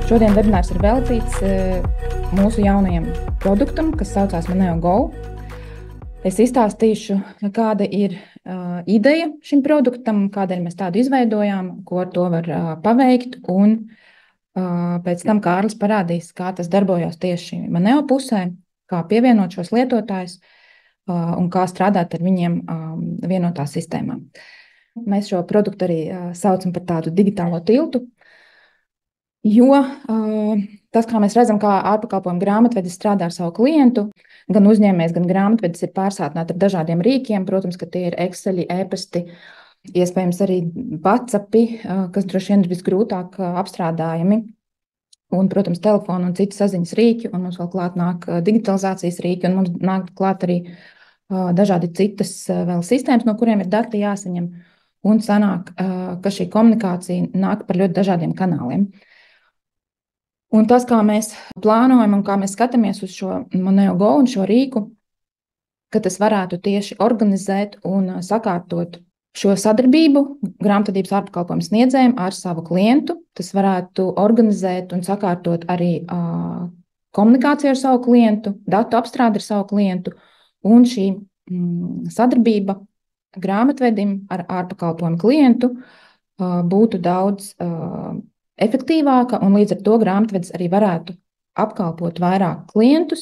Šodien webinārs ir veltīts mūsu jaunajam produktam, kas saucās Moneo Go. Es izstāstīšu, kāda ir ideja šim produktam, kādēļ mēs tādu izveidojām, ko ar to var paveikt, un pēc tam Kārlis parādīs, kā tas darbojās tieši Moneo pusē, kā pievienot šos lietotājus un kā strādāt ar viņiem vienotā sistēmā. Mēs šo produktu arī saucam par tādu digitālo tiltu, jo tas, kā mēs redzam, kā ārpakalpojumu grāmatvedis strādā ar savu klientu, gan uzņēmējs, gan grāmatvedis ir pārsātināti ar dažādiem rīkiem. Protams, ka tie ir Exceli, e-pasti, iespējams arī WhatsAppi, kas droši vien ir visgrūtāk apstrādājami, un, protams, telefonu un citu saziņas rīki, un mums vēl klāt nāk digitalizācijas rīki, un mums nāk klāt arī dažādi citas vēl sistēmas, no kuriem ir dati jāsaņem, un sanāk, ka šī komunikācija nāk par ļoti dažādiem kanāliem. Un tas, kā mēs plānojam un kā mēs skatāmies uz šo Moneo Go un šo rīku, ka tas varētu tieši organizēt un sakārtot šo sadarbību grāmatvedības ārpakalpojumu sniedzējiem ar savu klientu. Tas varētu organizēt un sakārtot arī komunikāciju ar savu klientu, datu apstrādi ar savu klientu, un šī sadarbība grāmatvedim ar ārpakalpojumu klientu būtu daudz efektīvāka, un līdz ar to grāmatvedis arī varētu apkalpot vairāk klientus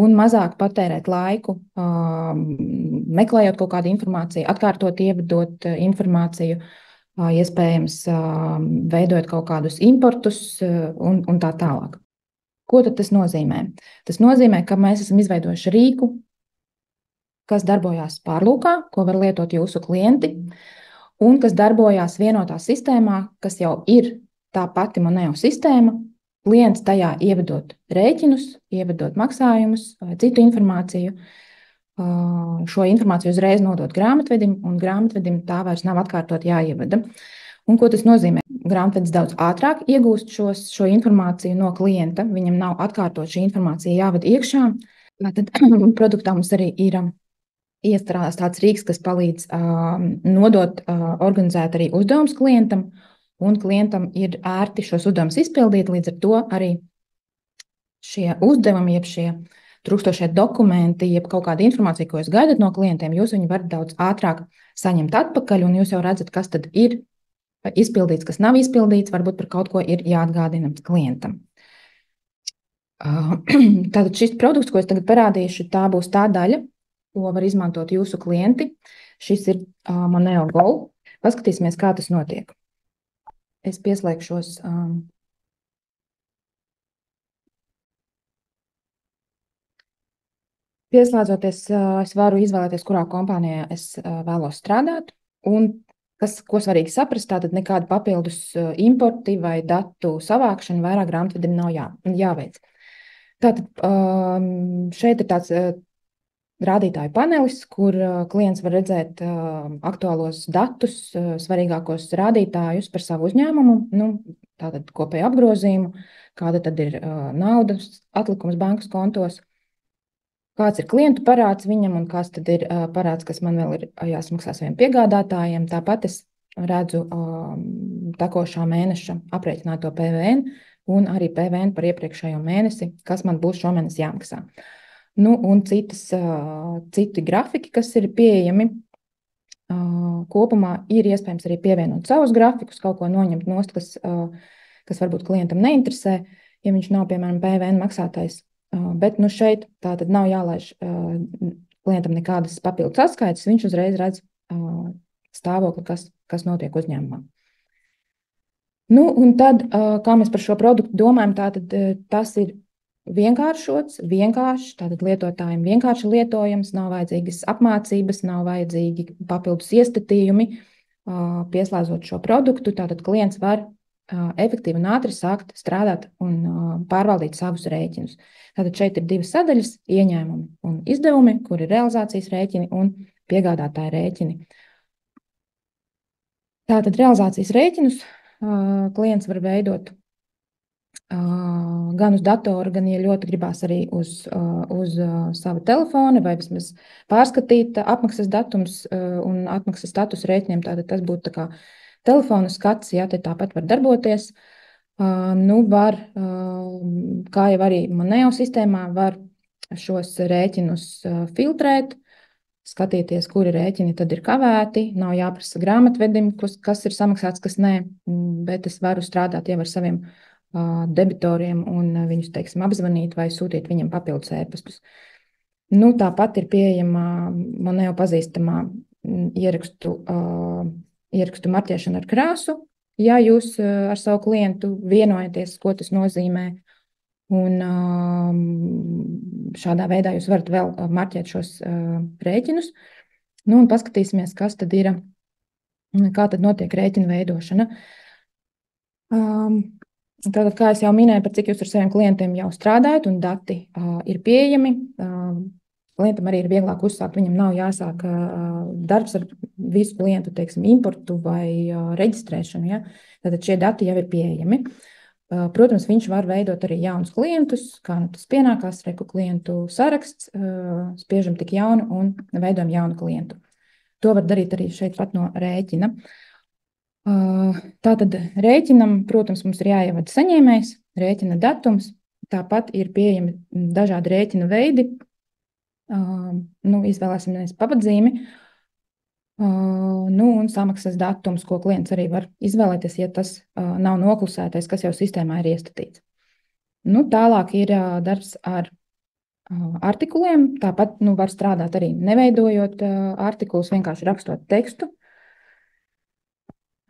un mazāk patērēt laiku, meklējot kaut kādu informāciju, atkārtot ievedot informāciju, iespējams veidot kaut kādus importus un tā tālāk. Ko tad tas nozīmē? Tas nozīmē, ka mēs esam izveidojuši rīku, kas darbojās pārlūkā, ko var lietot jūsu klienti, un kas darbojās vienotā sistēmā, kas jau ir tā pati Moneo sistēma. Klients tajā ievedot rēķinus, ievedot maksājumus vai citu informāciju, šo informāciju uzreiz nodot grāmatvedim, un grāmatvedim tā vairs nav atkārtot jāievada. Un ko tas nozīmē? Grāmatvedis daudz ātrāk iegūst šo informāciju no klienta, viņam nav atkārtot šī informācija jāved iekšā. Tad produktā mums arī ir iestrādāts tāds rīks, kas palīdz nodot, organizēt arī uzdevumus klientam, un klientam ir ērti šos uzdevumus izpildīt, līdz ar to arī šie uzdevumi, jeb šie trūkstošie dokumenti, jeb kaut kāda informācija, ko jūs gaidat no klientiem, jūs viņu varat daudz ātrāk saņemt atpakaļ, un jūs jau redzat, kas tad ir izpildīts, kas nav izpildīts, varbūt par kaut ko ir jāatgādina klientam. Tātad šis produkts, ko es tagad parādīšu, tā būs tā daļa, ko var izmantot jūsu klienti. Šis ir Moneo Go. Paskatīsimies, kā tas notiek. Es pieslēgšos. Pieslēdzoties, es varu izvēlēties, kurā kompānijā es vēlos strādāt. Un ko svarīgi saprast, tātad nekāda papildus importi vai datu savākšana vairāk grāmatvedim nav jāveic. Tātad šeit ir tāds rādītāju panelis, kur klients var redzēt aktuālos datus, svarīgākos rādītājus par savu uzņēmumu, tātad kopēju apgrozījumu, kāda tad ir naudas atlikums bankas kontos, kāds ir klientu parāds viņam un kāds tad ir parāds, kas man vēl ir jāsmaksā saviem piegādātājiem. Tāpat es redzu tekošā mēneša aprēķināto PVN un arī PVN par iepriekšējo mēnesi, kas man būs šomēnes jāmaksā. Un citi grafiki, kas ir pieejami. Kopumā ir iespējams arī pievienot savus grafikus, kaut ko noņemt nost, kas varbūt klientam neinteresē, ja viņš nav, piemēram, PVN maksātājs. Bet šeit tā tad nav jālaiž klientam nekādas papildus atskaites, viņš uzreiz redz stāvokli, kas notiek uzņēmumā. Un tad, kā mēs par šo produktu domājam, tātad tas ir vienkāršots, tātad lietotājiem vienkārši lietojams, nav vajadzīgas apmācības, nav vajadzīgi papildus iestatījumi, pieslēdzot šo produktu, tātad klients var efektīvi un ātri sākt strādāt un pārvaldīt savus rēķinus. Tātad šeit ir divas sadaļas – ieņēmumi un izdevumi, kur ir realizācijas rēķini un piegādātāja rēķini. Tātad realizācijas rēķinus klients var veidot gan uz datora, gan, ja ļoti gribās arī uz sava telefona, vai vismaz pārskatīt apmaksas datums un atmaksas status rēķiniem, tātad tas būtu tā kā telefona skats, ja te tāpat var darboties. Var, kā jau arī Moneo sistēmā, var šos rēķinus filtrēt, skatīties, kuri rēķini tad ir kavēti. Nav jāprasa grāmatvedim, kas ir samaksāts, kas nē, bet es varu strādāt jau ar saviem debitoriem un viņus, teiksim, apzvanīt vai sūtīt viņam papildus ēpastus. Tāpat ir pieejama Moneo pazīstamā ierakstu marķēšana ar krāsu. Ja jūs ar savu klientu vienojaties, ko tas nozīmē, un šādā veidā jūs varat vēl marķēt šos rēķinus. Un paskatīsimies, kas tad ir, kā tad notiek rēķina veidošana. Tātad, kā es jau minēju, par cik jūs ar saviem klientiem jau strādājat, un dati ir pieejami. Klientam arī ir vieglāk uzsākt, viņam nav jāsāk darbs ar visu klientu, teiksim, importu vai reģistrēšanu. Ja? Tātad šie dati jau ir pieejami. Protams, viņš var veidot arī jaunus klientus, kā tas pienākās, reku klientu saraksts, spiežam tik jaunu un veidojam jaunu klientu. To var darīt arī šeit pat no rēķina. Tātad rēķinam, protams, mums ir jāievada saņēmējs, rēķina datums, tāpat ir pieejami dažādi rēķina veidi. Izvēlēsimies pavadzīmi, un samaksas datums, ko klients arī var izvēlēties, ja tas nav noklusētais, kas jau sistēmā ir iestatīts. Tālāk ir darbs ar artikuliem. Tāpat var strādāt arī neveidojot artikulus, vienkārši rakstot tekstu.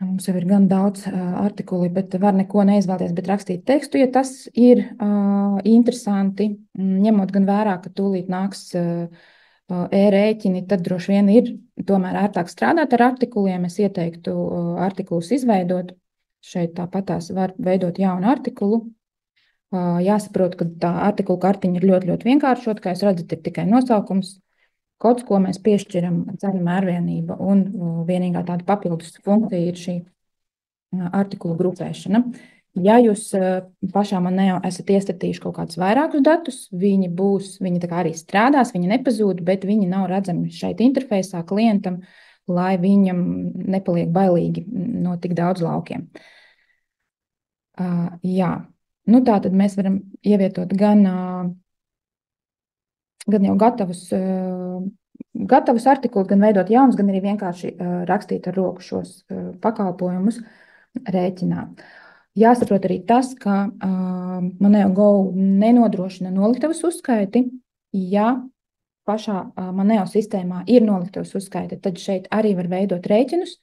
Mums jau ir gan daudz artikuli, bet var neko neizvēlēties, bet rakstīt tekstu, ja tas ir interesanti, ņemot gan vērā, ka tūlīt nāks e-rēķini, tad droši vien ir tomēr ērtāk strādāt ar artikuliem. Es ieteiktu artikulus izveidot. Šeit tāpatās var veidot jaunu artikulu. Jāsaprot, ka tā artikulu kartiņa ir ļoti, ļoti vienkāršot, kā jūs redzat, ir tikai nosaukums, kods, ko mēs piešķiram, ceļu mērvienība, un vienīgā tāda papildus funkcija ir šī artikulu grupēšana. Ja jūs pašā Moneo esat iestatījuši kaut kādus vairākus datus, viņi tā kā arī strādās, viņi nepazūd, bet viņi nav redzami šeit interfeisā klientam, lai viņam nepaliek bailīgi no tik daudz laukiem. Tā tad mēs varam ievietot gan jau gatavus artikulus, gan veidot jaunus, gan arī vienkārši rakstīt ar roku šos pakalpojumus rēķinā. Jāsaprot arī tas, ka Moneo Go nenodrošina noliktavas uzskaiti. Ja pašā Moneo sistēmā ir noliktavas uzskaite, tad šeit arī var veidot rēķinus,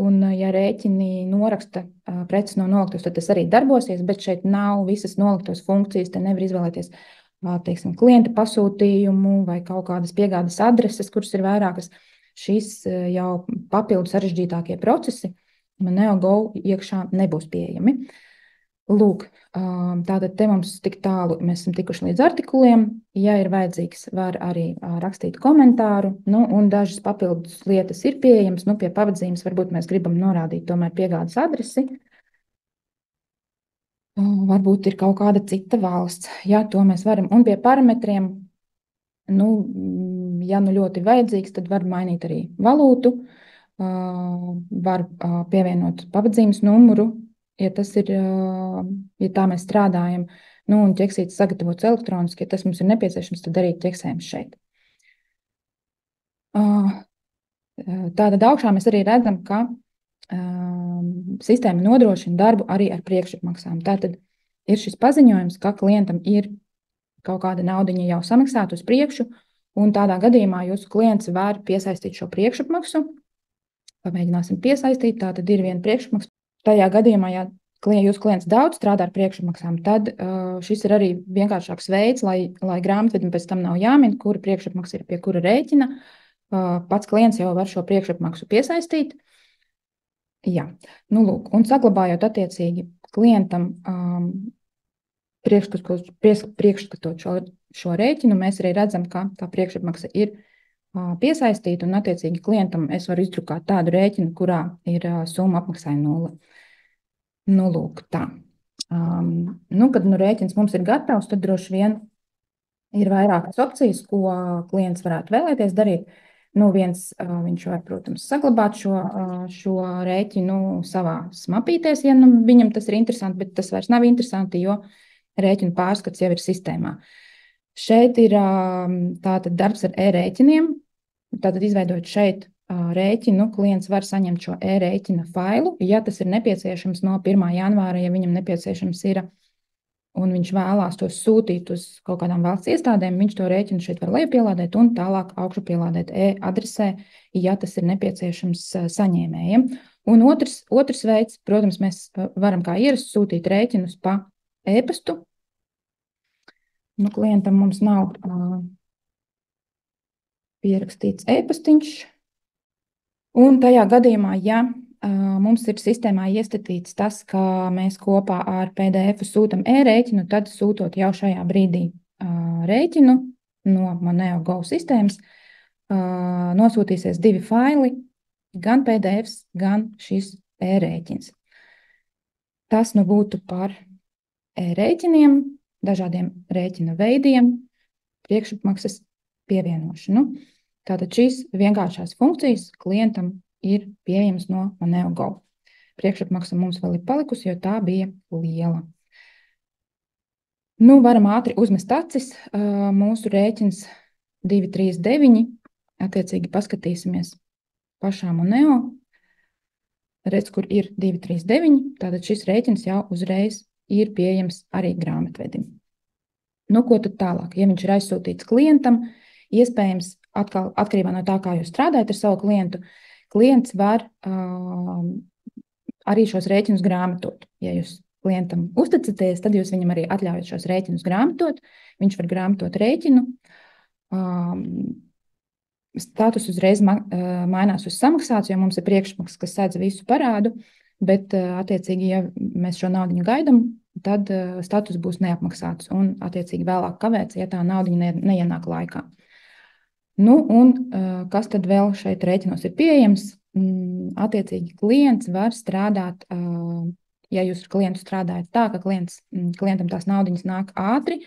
un ja rēķini noraksta preces no noliktavas, tad tas arī darbosies, bet šeit nav visas noliktavas funkcijas, te nevar izvēlēties teiksim, klienta pasūtījumu vai kaut kādas piegādes adreses, kuras ir vairākas. Šīs jau papildu sarežģītākie procesi Moneo Go iekšā nebūs pieejami. Lūk, tātad te mums tik tālu mēs esam tikuši līdz artikuliem. Ja ir vajadzīgs, var arī rakstīt komentāru, un dažas papildus lietas ir pieejamas. Pie pavadzīmes varbūt mēs gribam norādīt tomēr piegādes adresi. Varbūt ir kaut kāda cita valsts. Ja, to mēs varam. Un pie parametriem, ja ļoti vajadzīgs, tad var mainīt arī valūtu. Var pievienot pavadzīmes numuru, ja tas ir, ja tā mēs strādājam, un ķeksītes sagatavots elektroniski, ja tas mums ir nepieciešams, tad arī ķeksējam šeit. Tātad augšā mēs arī redzam, ka sistēma nodrošina darbu arī ar priekšapmaksām. Tātad ir šis paziņojums, ka klientam ir kaut kāda naudiņa jau samaksāta uz priekšu, un tādā gadījumā jūsu klients var piesaistīt šo priekšapmaksu. Pamēģināsim piesaistīt, tātad ir viena priekšapmaksa. Tajā gadījumā, ja jūsu klients daudz strādā ar priekšapmaksām, tad šis ir arī vienkāršāks veids, lai grāmatvedim pēc tam nav jāmin, kura priekšapmaksa ir pie kura rēķina. Pats klients jau var šo priekšapmaksu piesaistīt. Jā, lūk, un saglabājot attiecīgi klientam priekšskatot šo rēķinu, mēs arī redzam, ka tā priekšapmaksa ir piesaistīta, un attiecīgi klientam es varu izdrukāt tādu rēķinu, kurā ir summa apmaksājuma 0. Lūk, tā. Kad rēķins mums ir gatavs, tad droši vien ir vairākas opcijas, ko klients varētu vēlēties darīt. Viņš var, protams, saglabāt šo rēķinu savā mapītēs, ja viņam tas ir interesanti, bet tas vairs nav interesanti, jo rēķinu pārskats jau ir sistēmā. Šeit ir tātad darbs ar e-rēķiniem. Tātad izveidot šeit rēķinu, klients var saņemt šo e-rēķina failu, ja tas ir nepieciešams no 1. janvāra, ja viņam nepieciešams ir un viņš vēlās to sūtīt uz kaut kādām valsts iestādēm, viņš to rēķinu šeit var lejupielādēt un tālāk augšu pielādēt e-adresē, ja tas ir nepieciešams saņēmējiem. Un otrs veids, protams, mēs varam kā ierasts sūtīt rēķinus pa e-pastu. Klientam mums nav pierakstīts e-pastiņš. Un tajā gadījumā, ja mums ir sistēmā iestatīts tas, ka mēs kopā ar PDF sūtam e-rēķinu, tad sūtot jau šajā brīdī rēķinu no Moneo Go sistēmas, nosūtīsies 2 faili, gan PDF, gan šis e-rēķins. Tas būtu par e-rēķiniem, dažādiem rēķina veidiem, priekšapmaksas pievienošanu. Tātad šīs vienkāršās funkcijas klientam ir pieejams no Moneo Go. Priekšapmaksa mums vēl ir palikusi, jo tā bija liela. Varam ātri uzmest acis. Mūsu rēķins 239. Attiecīgi paskatīsimies pašā Moneo. Redz, kur ir 239. Tātad šis rēķins jau uzreiz ir pieejams arī grāmatvedim. Ko tad tālāk? Ja viņš ir aizsūtīts klientam, iespējams, atkal atkarībā no tā, kā jūs strādājat ar savu klientu, klients var arī šos rēķinus grāmatot. Ja jūs klientam uzticaties, tad jūs viņam arī atļaujat šos rēķinus grāmatot. Viņš var grāmatot rēķinu. Status uzreiz mainās uz samaksāts, jo mums ir priekšmaksas, kas sēdz visu parādu, bet attiecīgi, ja mēs šo naudiņu gaidam, tad status būs neapmaksāts un attiecīgi vēlāk kavēts, ja tā naudiņa neienāk laikā. Kas tad vēl šeit rēķinos ir pieejams? Attiecīgi klients var strādāt, ja jūs ar klientu strādājat tā, ka klientam tās naudiņas nāk ātri,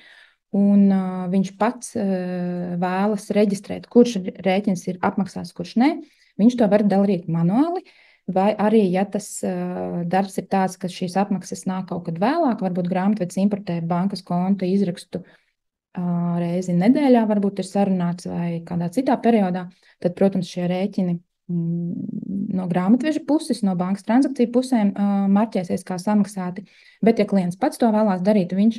un viņš pats vēlas reģistrēt, kurš rēķins ir apmaksāts, kurš ne, viņš to var darīt manuāli, vai arī, ja tas darbs ir tāds, ka šīs apmaksas nāk kaut kad vēlāk, varbūt grāmatvedis importē bankas konta izrakstu reizi nedēļā, varbūt ir sarunāts vai kādā citā periodā, tad, protams, šie rēķini no grāmatveža puses, no bankas transakciju pusēm marķēsies kā samaksāti, bet ja klients pats to vēlās darīt, viņš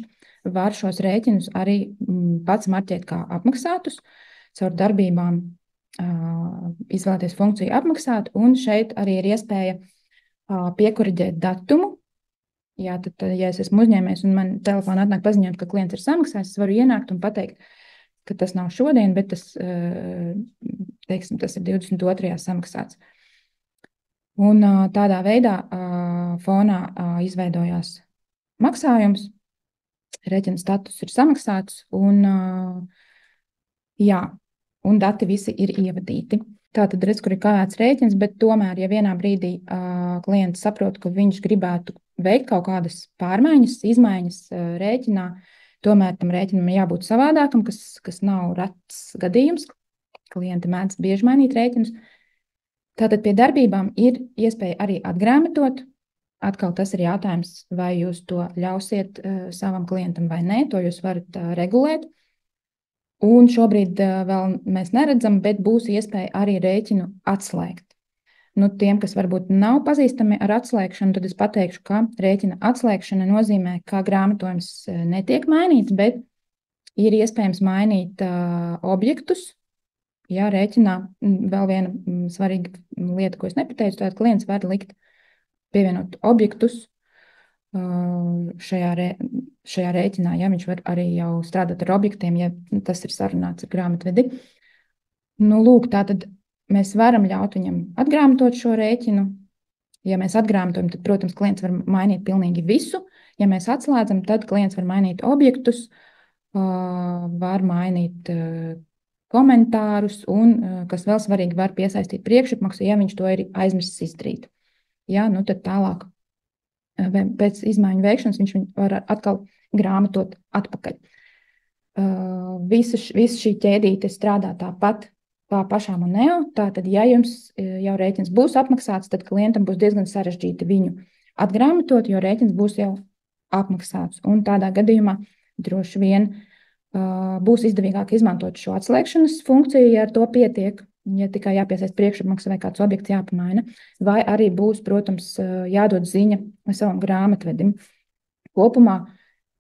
var šos rēķinus arī pats marķēt kā apmaksātus, caur darbībām izvēlēties funkciju apmaksāt, un šeit arī ir iespēja piekoriģēt datumu. Jā, tad, ja es esmu uzņēmējs un man telefonā atnāk paziņot, ka klients ir samaksājis, es varu ienākt un pateikt, ka tas nav šodien, bet tas ir 22. samaksāts. Un tādā veidā fonā izveidojās maksājums, rēķina status ir samaksāts un dati visi ir ievadīti. Tātad redz, kur ir kavēts rēķins, bet tomēr, ja vienā brīdī klients saprot, ka viņš gribētu veikt kaut kādas pārmaiņas, izmaiņas rēķinā, tomēr tam rēķinam jābūt savādākam, kas nav rets gadījums. Klienti mēdz bieži mainīt rēķinus. Tātad pie darbībām ir iespēja arī atgrāmatot. Atkal tas ir jautājums, vai jūs to ļausiet savam klientam vai nē, to jūs varat regulēt. Un šobrīd vēl mēs neredzam, bet būs iespēja arī rēķinu atslēgt. Tiem, kas varbūt nav pazīstami ar atslēgšanu, tad es pateikšu, ka rēķina atslēgšana nozīmē, ka grāmatojums netiek mainīts, bet ir iespējams mainīt objektus. Jā, rēķinā vēl viena svarīga lieta, ko es nepateicu, tātad klients var pievienot objektus šajā rēķinā, ja viņš var arī jau strādāt ar objektiem, ja tas ir sarunāts ar grāmatvedi. Tātad mēs varam ļaut viņam atgrāmatot šo rēķinu. Ja mēs atgrāmatojam, tad, protams, klients var mainīt pilnīgi visu. Ja mēs atslēdzam, tad klients var mainīt objektus, var mainīt komentārus un, kas vēl svarīgi, var piesaistīt priekšapmaksu, ja viņš to ir aizmirsis izdarīt. Ja, tad tālāk pēc izmaiņu veikšanas viņš var atkal grāmatot atpakaļ. Visa šī ķēdīte strādā tāpat kā pašā Moneo. Tātad, ja jums jau rēķins būs apmaksāts, tad klientam būs diezgan sarežģīti viņu atgrāmatot, jo rēķins būs jau apmaksāts. Un tādā gadījumā droši vien būs izdevīgāk izmantot šo atslēgšanas funkciju, ja ar to pietiek, ja tikai jāpiesaist priekšapmaksa vai kāds objekts jāpamaina, vai arī būs, protams, jādod ziņa savam grāmatvedim. Kopumā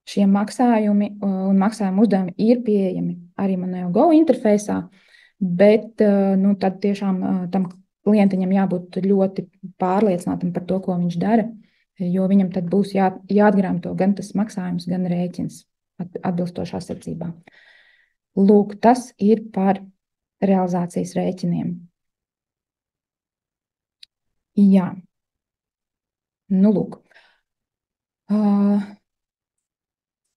šie maksājumi un maksājuma uzdevumi ir pieejami arī Moneo Go interfejsā, bet nu, tad tiešām tam klientiņam jābūt ļoti pārliecinātam par to, ko viņš dara, jo viņam tad būs jāatgrāmato gan tas maksājums, gan rēķins atbilstošā secībā. Lūk, tas ir par realizācijas rēķiniem. Jā. Nu, lūk.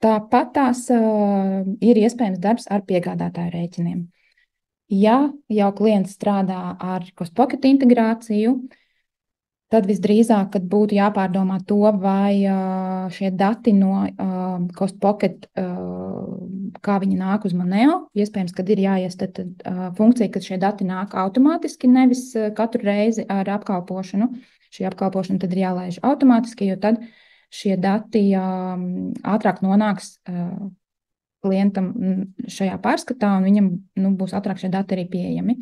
Tāpat tās ir iespējams darbs ar piegādātāju rēķiniem. Ja jau klients strādā ar CostPocket integrāciju, tad visdrīzāk, kad būtu jāpārdomā to, vai šie dati no CostPocket, kā viņi nāk uz Moneo, iespējams, kad ir jāiestata funkcija, ka šie dati nāk automātiski, nevis katru reizi ar apkalpošanu. Šī apkalpošana tad ir jālaiž automātiski, jo tad šie dati ātrāk nonāks klientam šajā pārskatā, un viņam būs ātrāk šie dati arī pieejami.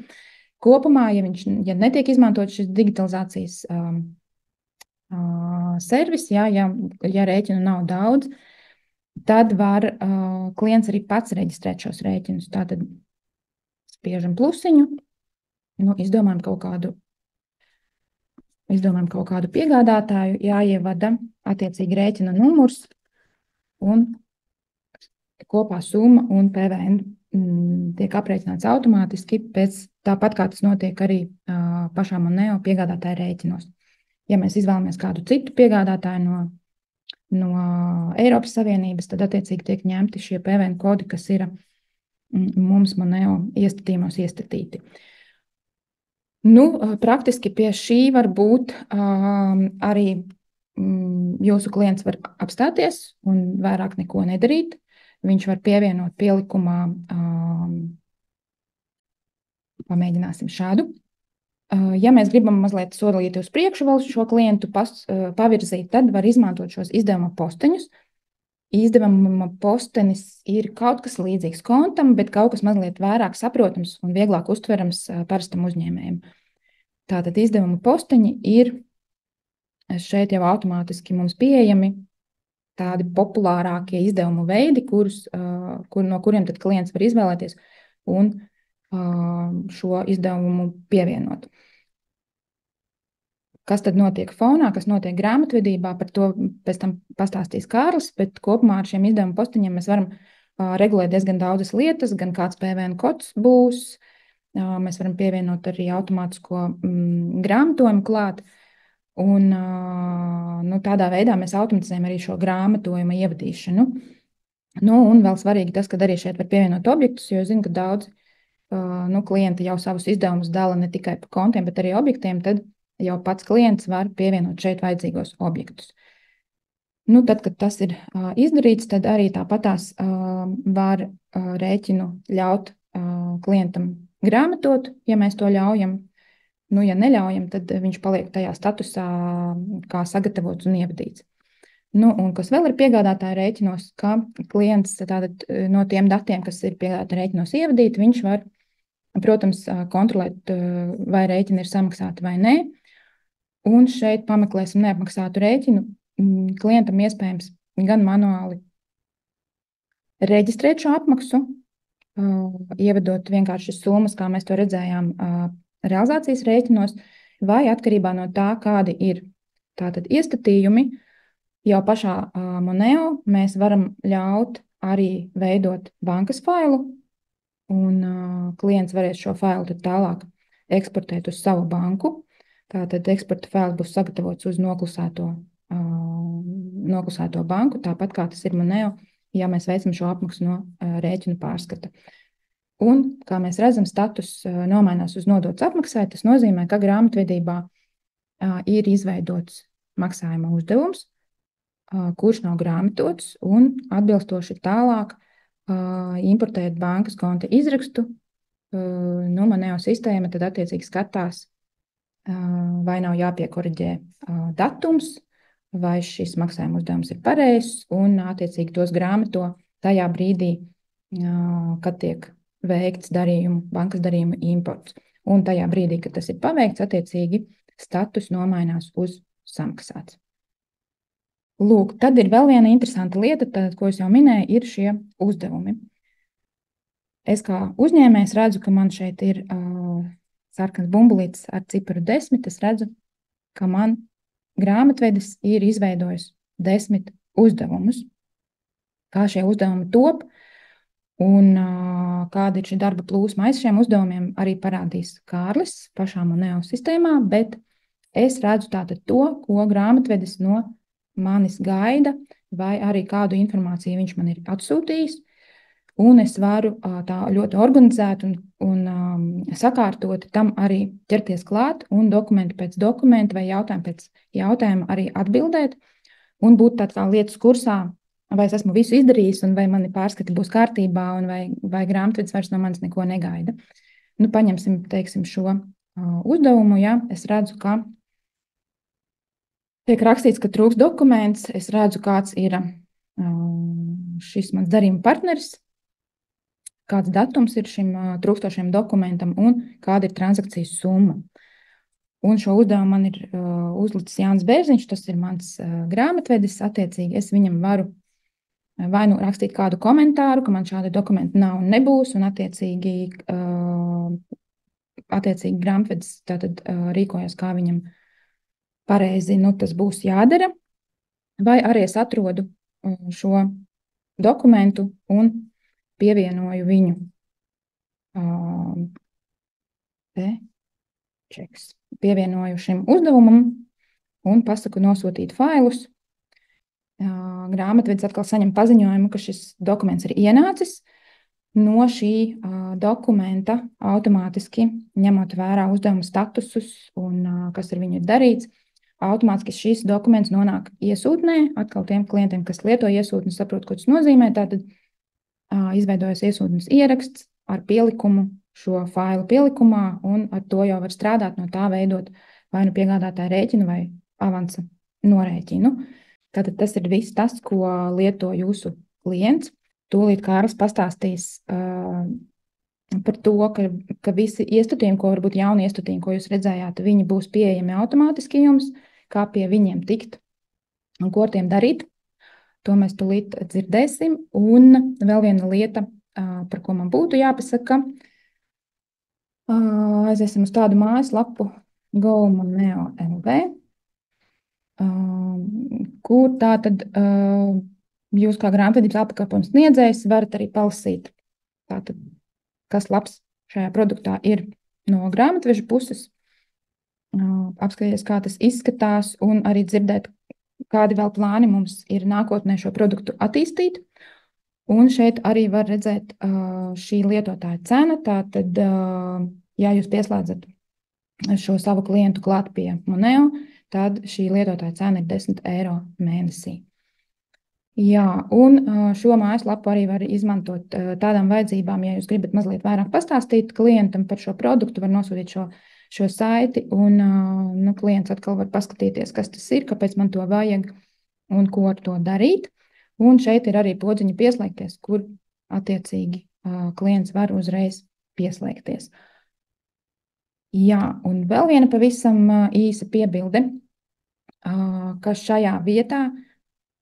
Kopumā, ja netiek izmantot šis digitalizācijas servis, ja rēķinu nav daudz, tad var klients arī pats reģistrēt šos rēķinus. Tātad spiežam plusiņu, izdomājam kaut kādu piegādātāju, jāievada attiecīgi rēķina numurs un kopā summa un PVN tiek aprēķināts automātiski tāpat, kā tas notiek arī pašā Moneo piegādātāja rēķinos. Ja mēs izvēlamies kādu citu piegādātāju no Eiropas Savienības, tad attiecīgi tiek ņemti šie PVN kodi, kas ir mums Moneo iestatījumos iestatīti. Praktiski pie šī var būt arī jūsu klients var apstāties un vairāk neko nedarīt. Viņš var pievienot pielikumā, pamēģināsim šādu. Ja mēs gribam mazliet solīti uz priekšu vēl šo klientu pavirzīt, tad var izmantot šos izdevuma posteņus. Izdevuma postenis ir kaut kas līdzīgs kontam, bet kaut kas mazliet vairāk saprotams un vieglāk uztverams parastam uzņēmējam. Tātad izdevuma posteņi ir šeit jau automātiski mums pieejami tādi populārākie izdevumu veidi, no kuriem tad klients var izvēlēties un šo izdevumu pievienot. Kas tad notiek fonā, kas notiek grāmatvedībā, par to pēc tam pastāstīs Kārlis, bet kopumā ar šiem izdevumu posteņiem mēs varam regulēt diezgan daudzas lietas, gan kāds PVN kods būs, mēs varam pievienot arī automātisko grāmatojumu klāt, un tādā veidā mēs automatizējam arī šo grāmatojuma ievadīšanu. Un vēl svarīgi tas, ka arī šeit var pievienot objektus, jo zinu, ka daudz klienti jau savus izdevumus dala ne tikai pa kontiem, bet arī objektiem, tad jau pats klients var pievienot šeit vajadzīgos objektus. Tad, kad tas ir izdarīts, tad arī tāpatās var rēķinu ļaut klientam grāmatot, ja mēs to ļaujam. Ja neļaujam, tad viņš paliek tajā statusā, kā sagatavots un ievadīts. Un kas vēl ir piegādātāja rēķinos, ka klients tātad no tiem datiem, kas ir piegādātāja rēķinos ievadīti, viņš var, protams, kontrolēt, vai rēķini ir samaksāti vai nē. Un šeit pameklēsim neapmaksātu rēķinu. Klientam iespējams gan manuāli reģistrēt šo apmaksu, ievedot vienkārši summas, kā mēs to redzējām, realizācijas rēķinos, vai atkarībā no tā, kādi ir tātad iestatījumi, jau pašā Moneo mēs varam ļaut arī veidot bankas failu, un klients varēs šo failu tad tālāk eksportēt uz savu banku. Tātad eksporta fails būs sagatavots uz noklusēto banku, tāpat kā tas ir Moneo, ja mēs veicam šo apmaksu no rēķinu pārskata. Un, kā mēs redzam, status nomainās uz nodots atmaksai. Tas nozīmē, ka grāmatvedībā ir izveidots maksājuma uzdevums, kurš nav grāmatots, un atbilstoši tālāk importējot bankas konta izrakstu, Maneo sistēma tad attiecīgi skatās, vai nav jāpiekoriģē datums, vai šis maksājuma uzdevums ir pareizs, un attiecīgi tos grāmato tajā brīdī, kad tiek veikts bankas darījumu imports. Un tajā brīdī, kad tas ir paveikts, attiecīgi status nomainās uz samaksāts. Lūk, tad ir vēl viena interesanta lieta, ko es jau minēju, ir šie uzdevumi. Es kā uzņēmējs redzu, ka man šeit ir sarkans bumbulītis ar ciparu 10. Es redzu, ka man grāmatvedis ir izveidojis 10 uzdevumus. Kā šie uzdevumi top un kāda ir šī darba plūsma aiz šiem uzdevumiem, arī parādīs Kārlis pašā Moneo sistēmā, bet es redzu tātad to, ko grāmatvedis no manis gaida, vai arī kādu informāciju viņš man ir atsūtījis. Un es varu tā ļoti organizēti un sakārtoti tam arī ķerties klāt un dokumentu pēc dokumenta vai jautājumu pēc jautājuma arī atbildēt un būt tāds kā lietas kursā, vai es esmu visu izdarījis un vai mani pārskati būs kārtībā un vai grāmatvedis vairs no manis neko negaida. Paņemsim, teiksim, šo uzdevumu, ja es redzu, ka tiek rakstīts, ka trūks dokuments, es redzu, kāds ir šis mans darījuma partneris, kāds datums ir šim trūkstošiem dokumentam un kāda ir transakcijas summa. Un šo uzdevumu man ir uzlicis Jānis Bērziņš, tas ir mans grāmatvedis. Attiecīgi es viņam varu vai nu rakstīt kādu komentāru, ka man šāda dokumenta nav un nebūs, un attiecīgi grāmatvedis tātad rīkojas, kā viņam pareizi, tas būs jādara, vai arī es atrodu šo dokumentu un pievienoju viņu pievienoju šim uzdevumam un pasaku nosūtīt failus. Grāmatvedis atkal saņem paziņojumu, ka šis dokuments ir ienācis. No šī dokumenta automātiski, ņemot vērā uzdevumu statusus un kas ar viņu ir darīts, automātiski šis dokuments nonāk iesūtnē. Atkal tiem klientiem, kas lieto iesūtni, saprot, ko tas nozīmē. Tātad izveidojas iesūtnes ieraksts ar pielikumu šo failu pielikumā, un ar to jau var strādāt, no tā veidot vai nu piegādātāju rēķinu vai avansa norēķinu. Tātad tas ir viss tas, ko lieto jūsu klients. Tūlīt Kārlis pastāstīs par to, ka visi iestatījumi, ko varbūt jauni iestatījumi, ko jūs redzējāt, viņi būs pieejami automātiski jums, kā pie viņiem tikt un ko ar tiem darīt. To mēs tūlīt dzirdēsim. Un vēl viena lieta, par ko man būtu jāpasaka, aiziesim uz tādu mājaslapu GoMoneo LV, kur tātad jūs kā grāmatvedības pakalpojumu sniedzējs varat arī palasīt, tātad, kas labs šajā produktā ir no grāmatveža puses, apskatīties, kā tas izskatās, un arī dzirdēt, kādi vēl plāni mums ir nākotnē šo produktu attīstīt. Un šeit arī var redzēt šī lietotāja cena. Tātad, ja jūs pieslēdzat šo savu klientu klāt pie Moneo, tad šī lietotāja cena ir 10 eiro mēnesī. Jā, un šo mājaslapu arī var izmantot tādām vajadzībām, ja jūs gribat mazliet vairāk pastāstīt klientam par šo produktu, var nosūtīt šo saiti, un klients atkal var paskatīties, kas tas ir, kāpēc man to vajag un ko ar to darīt. Un šeit ir arī podziņa pieslēgties, kur attiecīgi klients var uzreiz pieslēgties. Jā, un vēl viena pavisam īsa piebilde, ka šajā vietā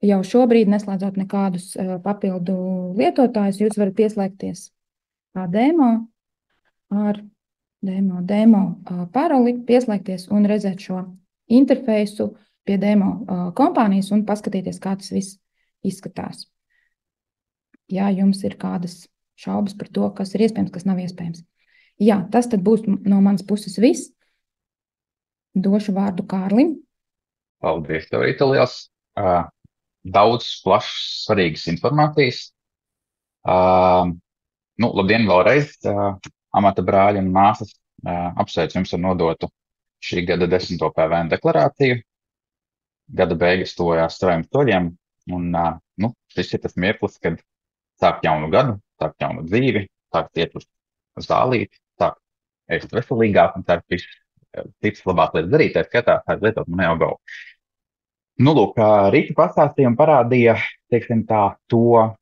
jau šobrīd, neslēdzot nekādus papildu lietotājus, jūs varat pieslēgties kā demo ar demo paroli, pieslēgties un redzēt šo interfeisu pie demo kompānijas un paskatīties, kā tas viss izskatās. Ja jums ir kādas šaubas par to, kas ir iespējams, kas nav iespējams. Jā, tas tad būs no manas puses viss. Došu vārdu Kārlim. Paldies, tev, Rīta, liels. Daudz plašs, svarīgas informācijas. Labdien vēlreiz, amata brāļi un māsas. Apsveicu jums ar nodotu šī gada 10. PVN deklarāciju. Gada beigas tojās saviem toļiem. Un šis ir tas mirklis, kad sākt jaunu gadu, sākt jaunu dzīvi, sākt iet uz zālīti, sāk ēst veselīgāk un tā viss cits labāk lietas darīt, tā skatā, tā lietot Moneo Go. Nu, lūk, Rīta pastāstījumi parādīja, teiksim tā, to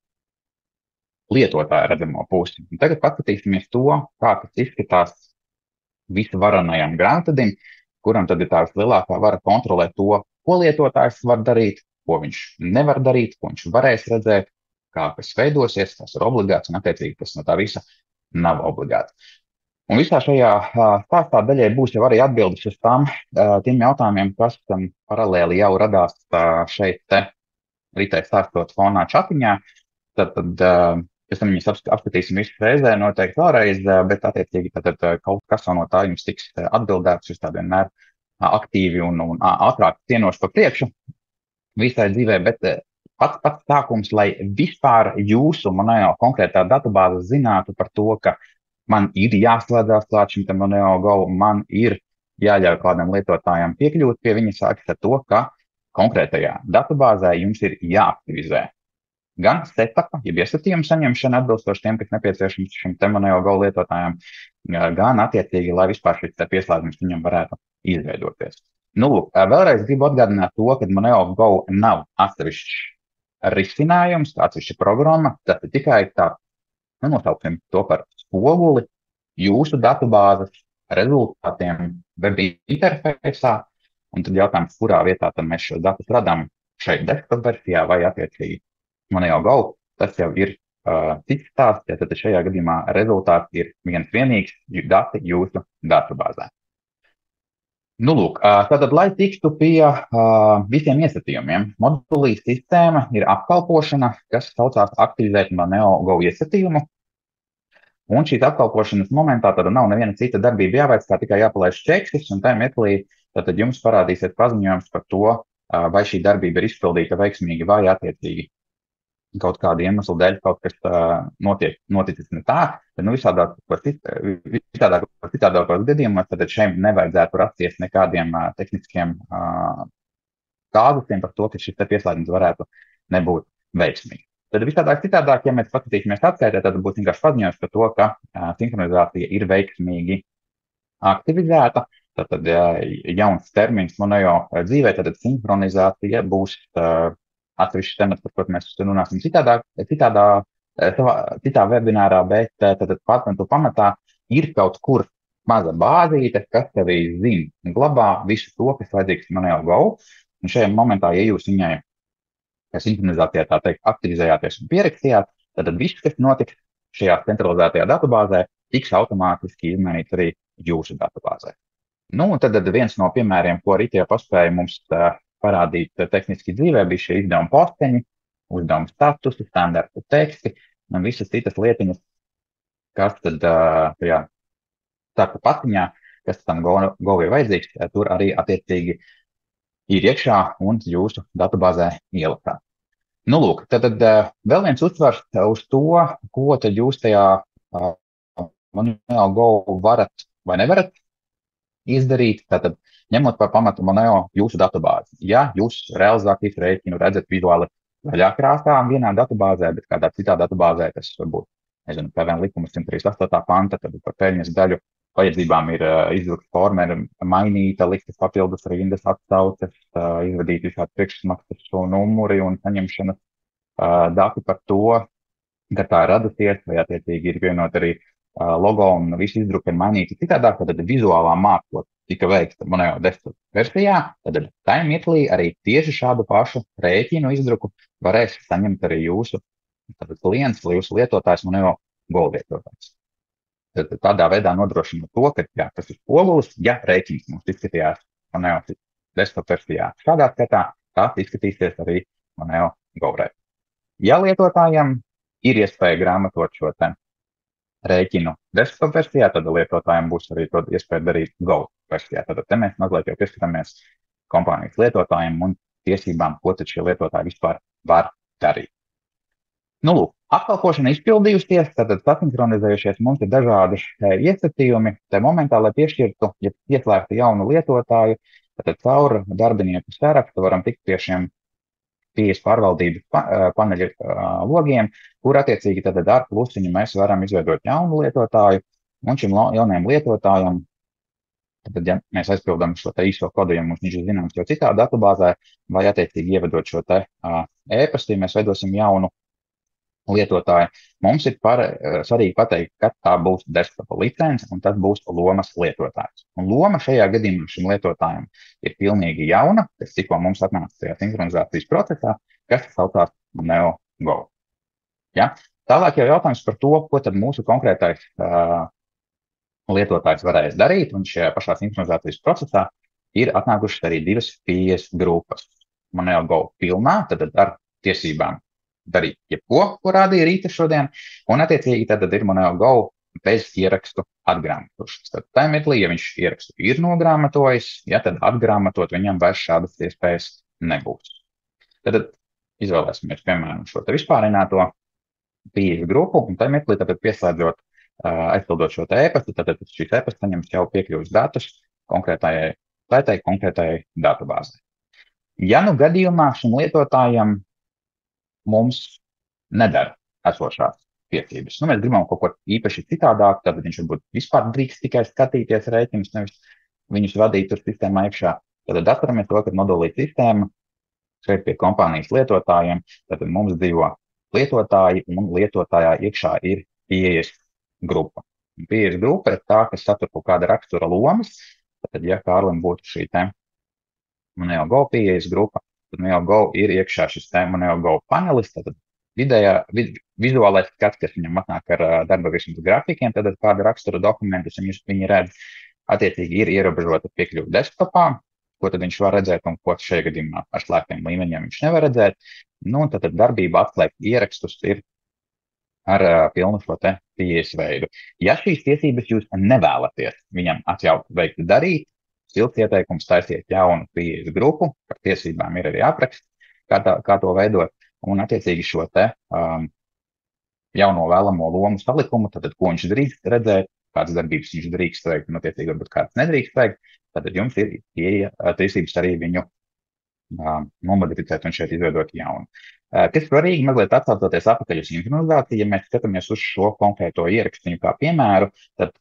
lietotāju redzamo pusi. Un tagad paskatīsimies to, kā tas izskatās visvarenajam grāmatadim, kuram tad ir tā vislielākā vara kontrolēt to, ko lietotājs var darīt, ko viņš nevar darīt, ko viņš varēs redzēt, kā kas veidosies, tas ir obligāts, un attiecīgi tas no tā visa nav obligāts. Un visā šajā stāstā daļai būs jau arī atbildes uz tiem jautājumiem, kas paralēli jau radās šeit te Ritai stāstot fonā čatiņā. Tad pēc tam viņus apskatīsim visu reizē, noteikti vēlreiz, bet attiecīgi tad kaut kas no tā jums tiks atbildēts, jūs tā vienmēr aktīvi un ātrāk cienoši pa priekšu visai dzīvē, bet pats sākums, lai vispār jūsu Moneo konkrētā datubāze zinātu par to, ka man ir jāslēdzās klāt šim Moneo Go, man ir jāļauj kādam lietotājam piekļūt pie viņa, sākas ar to, ka konkrētajā datubāzē jums ir jāaktivizē gan setapa, jeb iesatījuma saņemšana atbilstoši tiem, kas nepieciešams šim Moneo Go lietotājam, gan attiecīgi, lai vispār šis pieslēdzums viņam varētu izveidoties. Nu, lūk, vēlreiz gribu atgādināt to, ka Moneo Go nav atsevišķs risinājums, atsevišķa programma, tas ir tikai tā, nosauksim to par spoguli jūsu datubāzes rezultātiem web interfejsā, un tad jautājums, kurā vietā tad mēs šos datus radām šeit desktop versijā vai attiecīgi Moneo Go, tas jau ir cits stāsts, ja tad šajā gadījumā rezultāts ir viens vienīgs dati jūsu datubāzē. Nu, lūk, tātad, lai tiktu pie visiem iesatījumiem, modulī sistēma ir apkalpošana, kas saucās aktivizēt Moneo Go iesatījumu. Un šīs apkalpošanas momentā tad nav neviena cita darbība jāveic, kā tikai jāpalaiž čeksis, un tajā mirklī tad jums parādīsies paziņojums par to, vai šī darbība ir izpildīta veiksmīgi vai attiecīgi kaut kādu iemeslu dēļ kaut kas noticis ne tā, tad visādākos gadījumos tad šeit nevajadzētu rasties nekādiem tehniskiem kādusiem par to, ka šis pieslēgums varētu nebūt veiksmīgs. Tad citādāk, ja mēs paskatīsimies atskaitē, tad būs vienkārši paziņojums par to, ka sinhronizācija ir veiksmīgi aktivizēta. Tad jauns termins Moneo dzīvē, tad sinhronizācija būs atsevišķs temats, par ko mēs runāsim citā webinārā, bet tad pamatā ir kaut kur maza bāzīte, kas tevī zina un glabā visu to, kas vajadzīgs Moneo Go. Un šajā momentā, ja jūs viņai sinhronizācijā tā teikt aktivizējāties un pierakstījāt, tad viss, kas notiks šajā centralizētajā datubāzē, tiks automātiski izmainīts arī jūsu datubāzē. Nu, un tad viens no piemēriem, ko Rītie paspēja mums parādīt tehniski dzīvē, bija šie izdevuma posteņi, uzdevuma statusi, standarta teksti un visas citas lietiņas, kas tad starta patiņā, kas tam Go ir vajadzīgs, tur arī attiecīgi ir iekšā un jūsu datubāzē ieliktā. Nu, lūk, tad vēl viens uzsvars uz to, ko tad jūs tajā Moneo Go varat vai nevarat izdarīt, tātad ņemot par pamatu Moneo jūsu datubāzi. Ja jūs realizācijas rēķinu redzat vizuāli zaļā krāsā vienā datubāzē, bet kādā citā datubāzē, tas varbūt, nezinu, PVN likuma 138. panta, tad par peļņas daļu vajadzībām ir izvilkt forma, ir mainīta, liktas papildus rindas atsauces, izvadīt visādi priekšmaksas numuri un saņemšanas dati par to, ka tā ir radusies, vai attiecīgi ir vienot arī logo un visi izdruki ir mainīti citādāk, tad vizuālā māksla tika veikta Moneo desktop versijā, tad tajā mirklī arī tieši šādu pašu rēķinu izdruku varēs saņemt arī jūsu klients, jūsu lietotājs, Moneo Go lietotājs. Tad tādā veidā nodrošina to, ka tas ir spogulis, ja rēķins mums izskatījās Moneo desktop versijā šādā skatā, tas izskatīsies arī Moneo Go rēķinu. Ja lietotājiem ir iespēja grāmatot šo rēķinu desktop versijā, tad lietotājiem būs arī to iespēja darīt Go versijā. Tad te mēs mazliet jau pieskatāmies kompānijas lietotājiem un tiesībām, ko tad šie lietotāji vispār var darīt. Nu, lūk, apkalpošana izpildījusies, tad sasinhronizējušies mums ir dažādi iesacījumi. Te momentā, lai piešķirtu, ja ieslēgtu jaunu lietotāju, tad caur darbinieku sarakstu varam tikt pie šiem pieejas pārvaldības paneļa logiem, kur attiecīgi tad ar plusiņu mēs varam izveidot jaunu lietotāju, Un šim jaunajam lietotājam, tad, ja mēs aizpildām šo te īso kodu, ja mums viņš ir zināms jau citā datubāzē, vai attiecīgi ievedot šo te e-pastu, ja mēs veidosim jaunu lietotāju, mums ir svarīgi pateikt, ka tā būs desktopa licence un tas būs lomas lietotājs. Un loma šajā gadījumā šim lietotājam ir pilnīgi jauna, kas tikko mums atnāca tajā sinhronizācijas procesā, kas saucās NeoGo. Ja? Tālāk jau jautājums par to, ko tad mūsu konkrētais lietotājs varēs darīt, un šajā pašā sinhronizācijas procesā ir atnākušas arī divas pieejas grupas. NeoGo pilnā, tad ar tiesībām darīt jebko, ko rādīja Rīta šodien, un attiecīgi tad ir NeoGo bez ierakstu atgrāmatošanas. Tad tā mirklī, ja viņš ierakstu ir nogrāmatojis, ja tad atgrāmatot viņam vairs šādas iespējas nebūs. Tad izvēlēsimies, piemēram, šo te vispārināto pieejas grupu, un tā mirklī tad pieslēdzot, aizpildot šo te e-pastu, tad šīs e-pasts saņems jau piekļuvis datus konkrētajai datubāzei. Ja nu gadījumā šim lietotājam mums nedara esošās tiesības. Mēs gribam kaut ko īpaši citādāk, tad viņš varbūt vispār drīkst tikai skatīties rēķinus, nevis viņus vadīt tur sistēmā iekšā. Tad atceramies to, ka nodalīt sistēmu šeit pie kompānijas lietotājiem, tad mums dzīvo lietotāji un lietotājā iekšā ir pieejas grupa. Un pieejas grupa ir tā, kas satur kaut kāda rakstura lomas, tad ja Kārlim būtu šī te NeoGo pieejas grupa, tad NeoGo ir iekšā šis NeoGo panelis, tad vizuālais skats, kas viņam atnāk ar darba virsmas grafikiem, tad kāda rakstura dokumentus viņi redz, attiecīgi ir ierobežota piekļuva desktopā, ko tad viņš var redzēt un ko šajā gadījumā ar slēgtiem līmeņiem viņš nevar redzēt. Nu, tad darbība atslēgt ierakstus ir ar pilnu šo te pieejas veidu. Ja šīs tiesības jūs nevēlaties viņam atļaut veikt darīt, silts ieteikums taisiet jaunu pieejas grupu, par tiesībām ir arī apraksts, kā to veidot, un attiecīgi šo te jauno vēlamo lomu salikumu, tad ko viņš drīkst redzēt, kādas darbības viņš drīkst veikt, un attiecīgi varbūt kādas nedrīkst veikt, tad jums ir tiesības arī viņu nomodificēt un šeit izveidot jaunu. Kas svarīgi, mazliet atsaucoties atpakaļ uz sinhronizāciju, ja mēs skatāmies uz šo konkrēto ierakstiņu kā piemēru, tad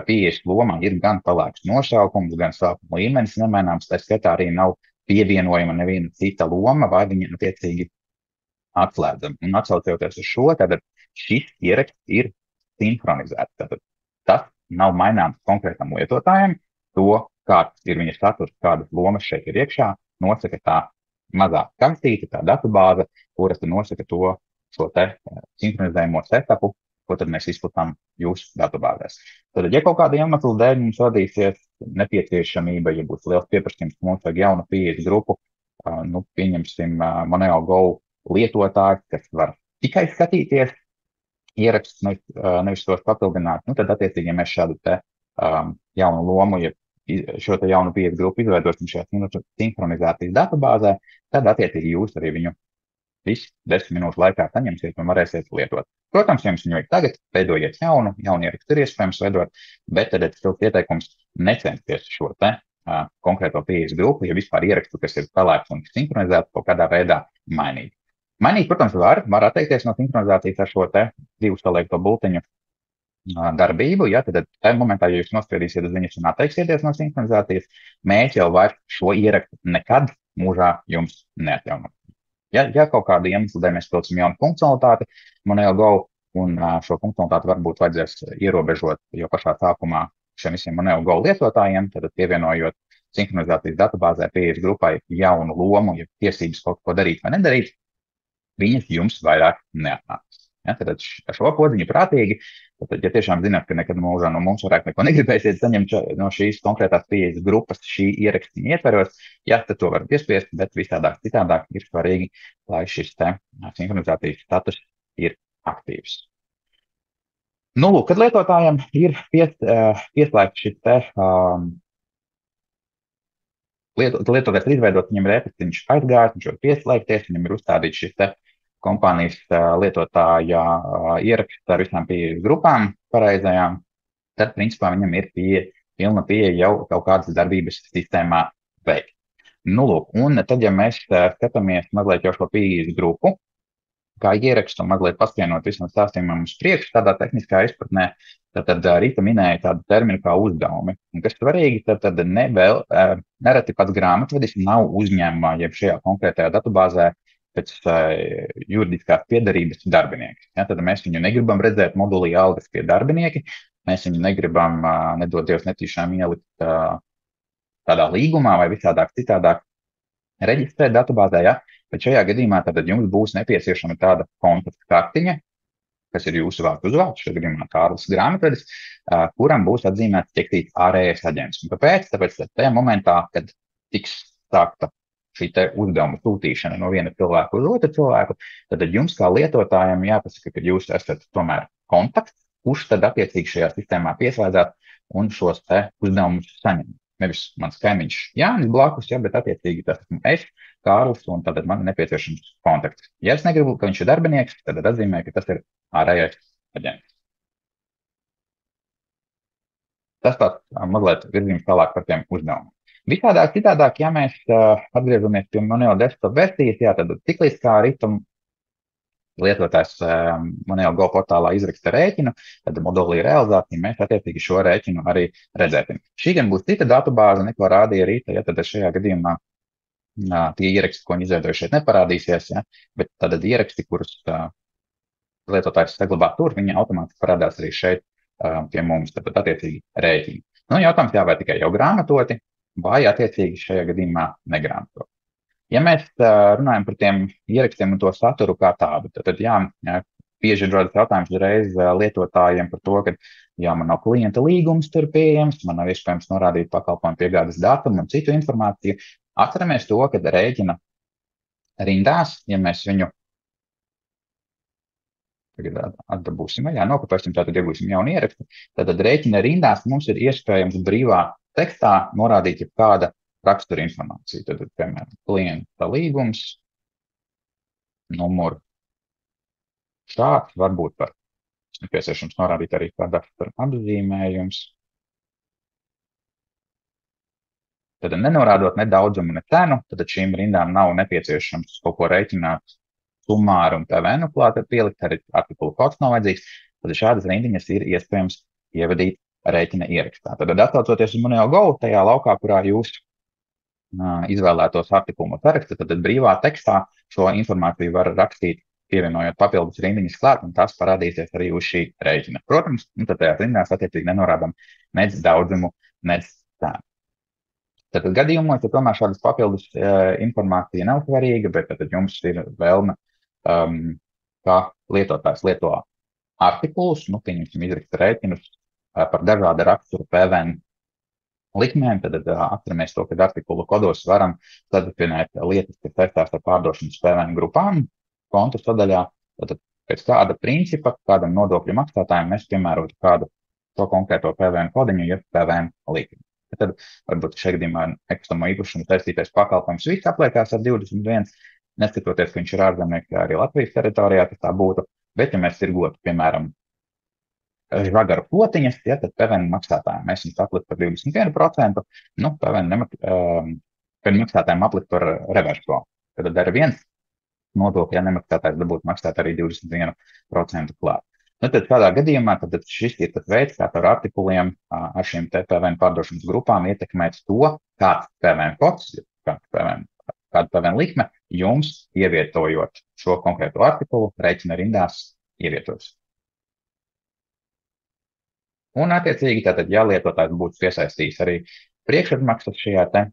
pieejas lomā ir gan palāks nosaukums, gan sākuma līmenis nemaināms, tā skaitā arī nav pievienojama neviena cita loma, vai viņa attiecīgi atslēdzama. Un atsaucoties uz šo, tad šis ieraksts ir sinhronizēts. Tad tas nav maināms konkrētam lietotājiem, to, kāds ir viņa saturs, kādas lomas šeit ir iekšā, nosaka tā mazā kastīte, tā datubāze, kuras nosaka šo te sinhronizējumu setupu, ko tad mēs izplatām jūsu datubāzēs. Tad, ja kaut kāda iemesla dēļ mums radīsies nepieciešamība, ja būs liels pieprasījums, mums vajag jaunu pieejas grupu, pieņemsim NeoGo lietotājs, kas var tikai skatīties ierakstus, nevis tos papildināt, tad attiecīgi, ja mēs šādu te jaunu lomu, ja šo te jaunu pieejas grupu izveidosim šajā sinhronizācijas datubāzē, tad attiecīgi jūs arī viņu visu 10 minūšu laikā saņemsiet un varēsiet lietot. Protams, ja jums viņu vajag tagad, veidojiet jaunu ierakstu ir iespējams veidot, bet tad silts ieteikums necensties šo te konkrēto pieejas grupu, ja vispār ierakstu, kas ir pelēks un sinhronizēts, kaut kādā veidā mainīt. Mainīt, protams, var atteikties no sinhronizācijas ar šo te divu saliekto bultiņu darbību, ja, tad tajā momentā, ja jūs nospiedīsiet uz viņus un atteiksieties no sinhronizācijas, mēs jau vairs šo ierakstu nekad mūžā jums neatļaunam. Ja kaut kādu iemeslu dēļ mēs pilcam jaunu funkcionalitāti NeoGo, un šo funkcionalitāti varbūt vajadzēs ierobežot jau pašā sākumā šiem visiem NeoGo lietotājiem, tad pievienojot sinhronizācijas datubāzē pieejas grupai jaunu lomu, ja tiesības kaut ko darīt vai nedarīt, viņas jums vairāk neatnāks. Ja, tad ar šo podziņu prātīgi, tad, ja tiešām zināt, ka nekad mūžā no mums vairāk neko negribēsiet saņemt no šīs konkrētās pieejas grupas šī ierakstiņa ietveros, ja, tad to var piespiest, bet visādāk citādāk ir svarīgi, lai šis te sinhronizācijas status ir aktīvs. Nu, lūk, kad lietotājiem ir pieslēgts šis te lietotājs ir izveidot, viņam ir e-pastiņš aizgājis, viņš var pieslēgties, viņam ir uzstādīts šis te kompānijas lietotāja ieraksts ar visām pieejas grupām pareizajām, tad, principā, viņam ir pilna pieeja jau kaut kādas darbības sistēmā veikt. Nu, lūk, un tad, ja mēs skatāmies mazliet jau šo pieejas grupu, kā ierakstu, mazliet paskaidrot visam stāstījumam uz priekšu, tādā tehniskā izpratnē, tad Rīta minēja tādu terminu kā uzdevumi. Un kas svarīgi, tad nereti pats grāmatvedis nav uzņēmumā, jeb šajā konkrētajā datubāzē pēc juridiskās piedarības darbinieks. Ja, tad mēs viņu negribam redzēt modulī algas pie darbinieki, mēs viņu negribam, nedod Dievs, netīšām ielikt tādā līgumā vai visādāk citādāk reģistrēt datubāzē, ja? Bet šajā gadījumā tad jums būs nepieciešama tāda kontakta kartiņa, kas ir jūsu vārdu uzvārds, šajā gadījumā Kārlis grāmatvedis, kuram būs atzīmēts ķeksīts ārējais aģents. Un kāpēc? Tāpēc tajā momentā, kad tiks sākta šī te uzdevuma sūtīšana no viena cilvēka uz otru cilvēku, tad jums kā lietotājiem jāpasaka, ka jūs esat tomēr kontakts, kurš tad attiecīgi šajā sistēmā pieslēdzāt un šos te uzdevumus saņem. Nevis mans kaimiņš Jānis blakus, ja, bet attiecīgi tas esmu es, Kārlis, un tad man ir nepieciešams kontakts. Ja es negribu, ka viņš ir darbinieks, tad atzīmē, ka tas ir ārējais aģents. Tas tāds mazliet virzījums tālāk par tiem uzdevumiem. Visādāk citādāk, ja mēs atgriežamies pie Moneo desktop versijas, jā, tad tiklīdz kā ritam lietotājs Moneo Go portālā izraksta rēķinu, tad modulī realizācija mēs attiecīgi šo rēķinu arī redzēsim. Šī gan būs cita datubāze, neko rādīja Rīta, ja tad šajā gadījumā tie ieraksti, ko viņi izveidoja šeit, neparādīsies, ja, bet tad ieraksti, kurus lietotājs saglabā tur, viņi automātiski parādās arī šeit pie mums, tad attiecīgi rēķini. Nu, jautājums jā, vai tikai jau grāmatoti, vai attiecīgi šajā gadījumā negrāmatoti. Ja mēs runājam par tiem ierakstiem un to saturu kā tādu, tad jā, bieži rodas jautājums uzreiz lietotājiem par to, ka jā, man nav klienta līgums tur pieejams, man nav iespējams norādīt pakalpojumu piegādes datumu un citu informāciju. Atceramies to, ka rēķina rindās, ja mēs viņu tagad atdabūsim, jā, nokopēsim, tātad iegūsim jaunu ierakstu, tad rēķina rindās mums ir iespējams brīvā tekstā norādīt jebkāda rakstura informācija. Tad, piemēram, klienta līgums, numuru šāds, varbūt par nepieciešams norādīt arī kādā apzīmējums. Tad nenorādot ne daudzumu, ne cenu, tad šīm rindām nav nepieciešams kaut ko rēķināt sumāru un PVN klāt pielikt, arī artikulu kods nav vajadzīgs. Tad šādas rindiņas ir iespējams ievadīt rēķina ierakstā. Tad atsaucoties uz Moneo Go, tajā laukā, kurā jūs izvēlētos artikulu sarakstu, tad brīvā tekstā šo informāciju var rakstīt, pievienojot papildus rindiņas klāt, un tās parādīsies arī uz šī rēķina. Protams, tad tajās rindās attiecīgi nenorādām nec daudzumu, nec cenu. Tad gadījumos, ja tomēr šādas papildus informācija nav svarīga, bet tad jums ir vēlme, kā lietotājs lieto artikulus, pieņemsim izraksta rēķinus par dažāda rakstura PVN likmēm, tad atceramies to, ka artikulu kodos varam sadefinēt lietas, kas saistās ar pārdošanas PVN grupām kontu sadaļā. Tad pēc kāda principa, kādam nodokļu maksātājiem mēs piemērotu kādu to konkrēto PVN kodiņu, jeb PVN likmi. Tad varbūt šajā gadījumā nekustamo īpašumu saistītais pakalpojums viss apliekās ar 21, neskatoties, ka viņš ir ārzemnieks arī Latvijas teritorijā, tas tā būtu. Bet, ja mēs tirgotu, piemēram, žagaru plotiņas, ja, tad PVN maksātājiem mēs viņus aplikt par 21%, PVN maksātājiem aplikt par reverso. Tad ar viens nodokļu, ja nemaksātājs dabūtu maksāt arī 21% klāt. Tad kādā gadījumā tad šis ir tas veids, kā ar artikuliem ar šīm te PVN pārdošanas grupām ietekmēt to, kāds PVN kods, kāda PVN likme jums ievietojot šo konkrēto artikulu rēķina rindās ievietos. Un attiecīgi, tātad, ja lietotājs būtu piesaistījis arī priekšapmaksas šajā te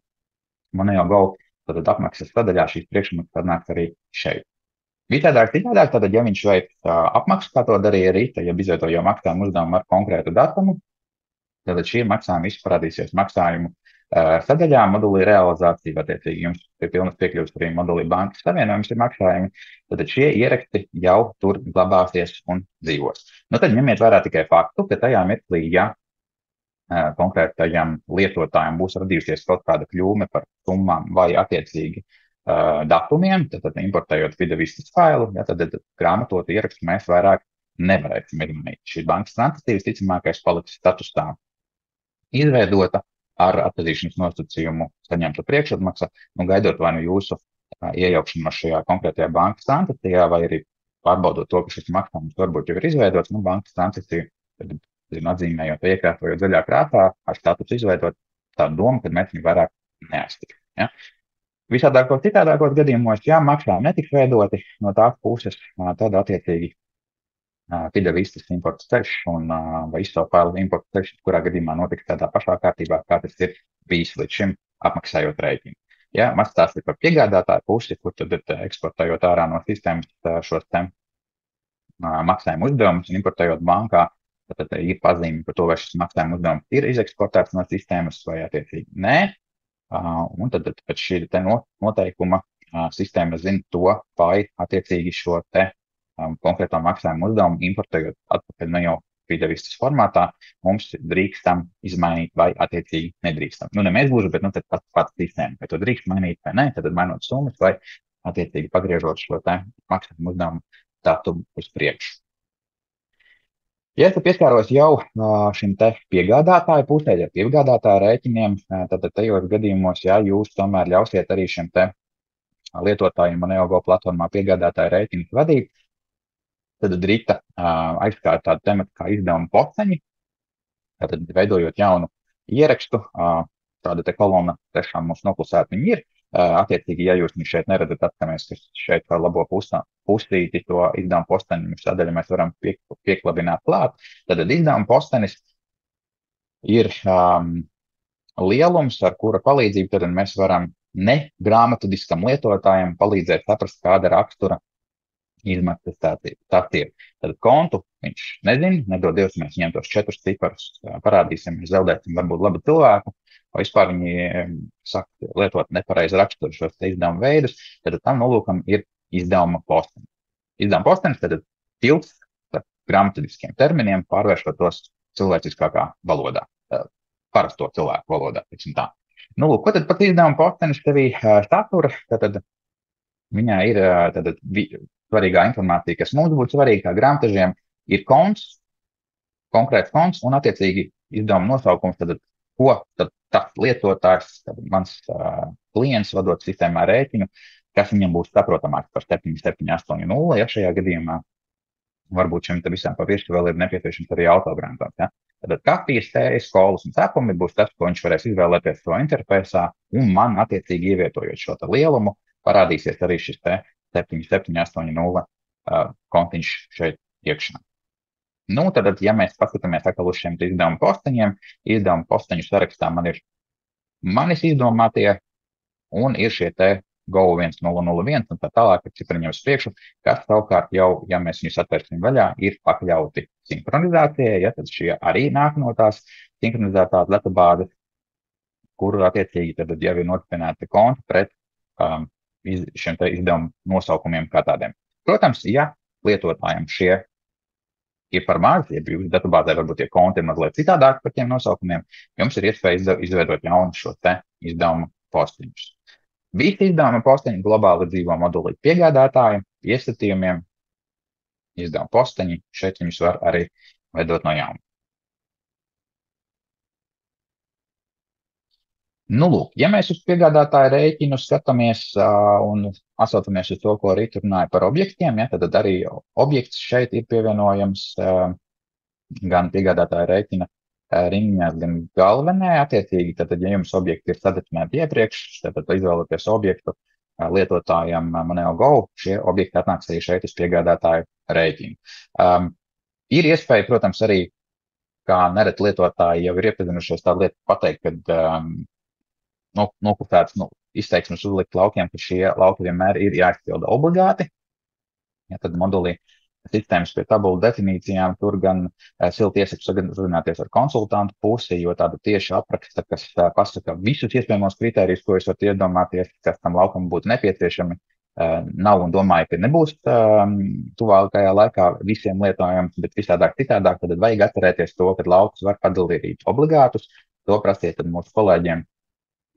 Moneo Go, tad apmaksas sadaļā šīs priekšapmaksas nāks arī šeit. Vitādāk, tātad, ja viņš veic apmaksu, kā to darīja Rīta, ja izvieto jau maksājumu uzdevumu ar konkrētu datumu, tad šie maksājumi parādīsies maksājumu sadaļā, modulī realizācija, attiecīgi jums ir pilnas piekļuvs arī modulī bankas savienojums ir maksājumi, tad šie ieraksti jau tur glabāsies un dzīvos. Tad ņemiet vērā tikai faktu, ka tajā mirklī, ja konkrētajam lietotājiem būs radījusies kaut kāda kļūme par summām vai attiecīgi datumiem, tad importējot videovistas failu, ja, tad grāmatotu ierakstu mēs vairāk nevarēsim izmanīt. Šī bankas transakcijas ticamākais paliks statusā izveidota ar atpazīšanas nosacījumu saņemtu priekšapmaksa, gaidot vai nu jūsu iejaukšanos šajā konkrētajā bankas transakcijā, vai arī pārbaudot to, ka šis maksājums varbūt jau ir izveidots, bankas transakciju, tad atzīmējot vai iekrāsojot zaļā krāsā, ar statusu izveidot tādu domu, ka mēs viņu vairāk neaiztiksim. Ja? Visādākos citādākos gadījumos, ja maksājumi netiks veidoti no tās puses, tad attiecīgi FIDA vistas importa ceļš vai izsaukāla importa ceļš, kurā gadījumā notiks tādā pašā kārtībā, kā tas ir bijis līdz šim apmaksājot rēķinu. Ja, maz tās ir par piegādātāju pusi, kur tad eksportējot ārā no sistēmas šos maksājumu uzdevumus un importējot bankā, tad ir pazīme par to, vai šis maksājuma uzdevums ir izeksportēts no sistēmas vai attiecīgi nē. Un tad pēc šī noteikuma sistēma zina to, vai attiecīgi šo konkrēto maksājumu uzdevumu importējot atpakaļ no jau FIDA vistas formātā, mums drīkstam izmainīt vai attiecīgi nedrīkstam. Ne mēs gluži, bet tad pats sistēma, vai to drīkst mainīt vai nē, tad mainot summas vai attiecīgi pagriežot šo maksājumu uzdevumu datumu uz priekšu. Ja es pieskāros jau šim piegādātāju pusē, ja piegādātāju rēķiniem, tad tajos gadījumos, ja jūs tomēr ļausiet arī šim lietotājiem Moneo platformā piegādātāju rēķinus vadīt, tad drīkta aizskārt tādu tematu kā izdevuma posteņi, tad veidojot jaunu ierakstu, tāda kolona tiešām mums noklusēt viņi ir. Attiecīgi, ja jūs viņu šeit neredzat, atskamies, ka šeit var labo pusīti to izdevuma posteni, tādēļ mēs varam pieklabināt klāt. Tad izdevuma postenis ir lielums, ar kura palīdzību tad mēs varam ne grāmatadiskam lietotājiem palīdzēt saprast, kāda rakstura izmaksas tas ir. Tad kontu viņš nezina, nedod Dievs, mēs viņiem tos 4 ciparus parādīsim, mēs zaudēsim varbūt labu cilvēku, vai vispār viņi saka lietot nepareizi raksturu šos izdevuma veidus, tad tam nolūkam ir izdevuma postenis. Izdevuma postenis tad tilts ar grāmatadiskiem terminiem, pārvēršot tos cilvēciskākā valodā, parasto cilvēku valodā, teiksim tā. Lūk, ko tad pat izdevuma postenis tevī satura, tad viņā ir svarīgā informācija, kas mums būtu svarīga kā grāmatažiem, ir konts, konkrēts konts un attiecīgi izdevuma nosaukums, tad ko tad tas lietotājs, tad mans klients vadot sistēmā rēķinu, kas viņam būs saprotamāks par 7780, ja šajā gadījumā varbūt šim visām pa virsmu vēl ir nepieciešams arī autogrāmatās. Ja? Tad kafijas, tējas, kolas un cepumi būs tas, ko viņš varēs izvēlēties to interfēsā, un man attiecīgi ievietojot šo lielumu, parādīsies arī šis 7780 kontiņš šeit iekšā. Tad, ja mēs paskatāmies atkal uz šiem izdevuma posteņiem, izdevuma posteņu sarakstā man ir manis izdomātie un ir šie Go1001 un tā tālāk ar cipariņiem uz priekšu, kas savukārt jau, ja mēs viņus atvērsim vaļā, ir pakļauti sinhronizācijai, ja tad šie arī nāk no tās sinhronizētās datubāzes, kur attiecīgi tad jau ir nodefinēti konti pret šiem izdevuma nosaukumiem kā tādiem. Protams, ja lietotājiem šie ir par maz, ja jūsu datubāzē varbūt tie konti ir mazliet citādāk par tiem nosaukumiem, jums ir iespēja izveidot jaunu šo izdevuma posteņus. Visi izdevuma posteņi globāli dzīvo modulī piegādātājiem, iestatījumiem, izdevuma posteņi, šeit viņus var arī veidot no jauna. Lūk, ja mēs uz piegādātāju rēķinu skatāmies un atsaucamies uz to, ko Rīta runāja par objektiem, ja, tad arī objekts šeit ir pievienojams gan piegādātāju rēķina rindiņās, gan galvenajā. Attiecīgi, tad, ja jums objekti ir sadefinēti iepriekš, tad izvēloties objektu lietotājiem Moneo, šie objekti atnāks arī šeit uz piegādātāju rēķinu. Ir iespēja, protams, arī, kā nereti lietotāji jau ir iepazinušies tādu lietu pateikt, kad noklusēts izteiksmes uzlikt laukiem, ka šie lauki vienmēr ir jāizpilda obligāti. Ja, tad modulī sistēmas pie tabulu definīcijām tur gan silti iesaku sarunāties ar konsultantu pusi, jo tāda tieši apraksta, kas pasaka visus iespējamos kritērijus, ko jūs varat iedomāties, kas tam laukam būtu nepieciešami, nav un domāju, ka nebūs tuvākajā laikā visiem lietojams, bet visādāk citādāk, tad vajag atcerēties to, ka laukus var padalīt obligātus. To prasiet tad mūsu kolēģiem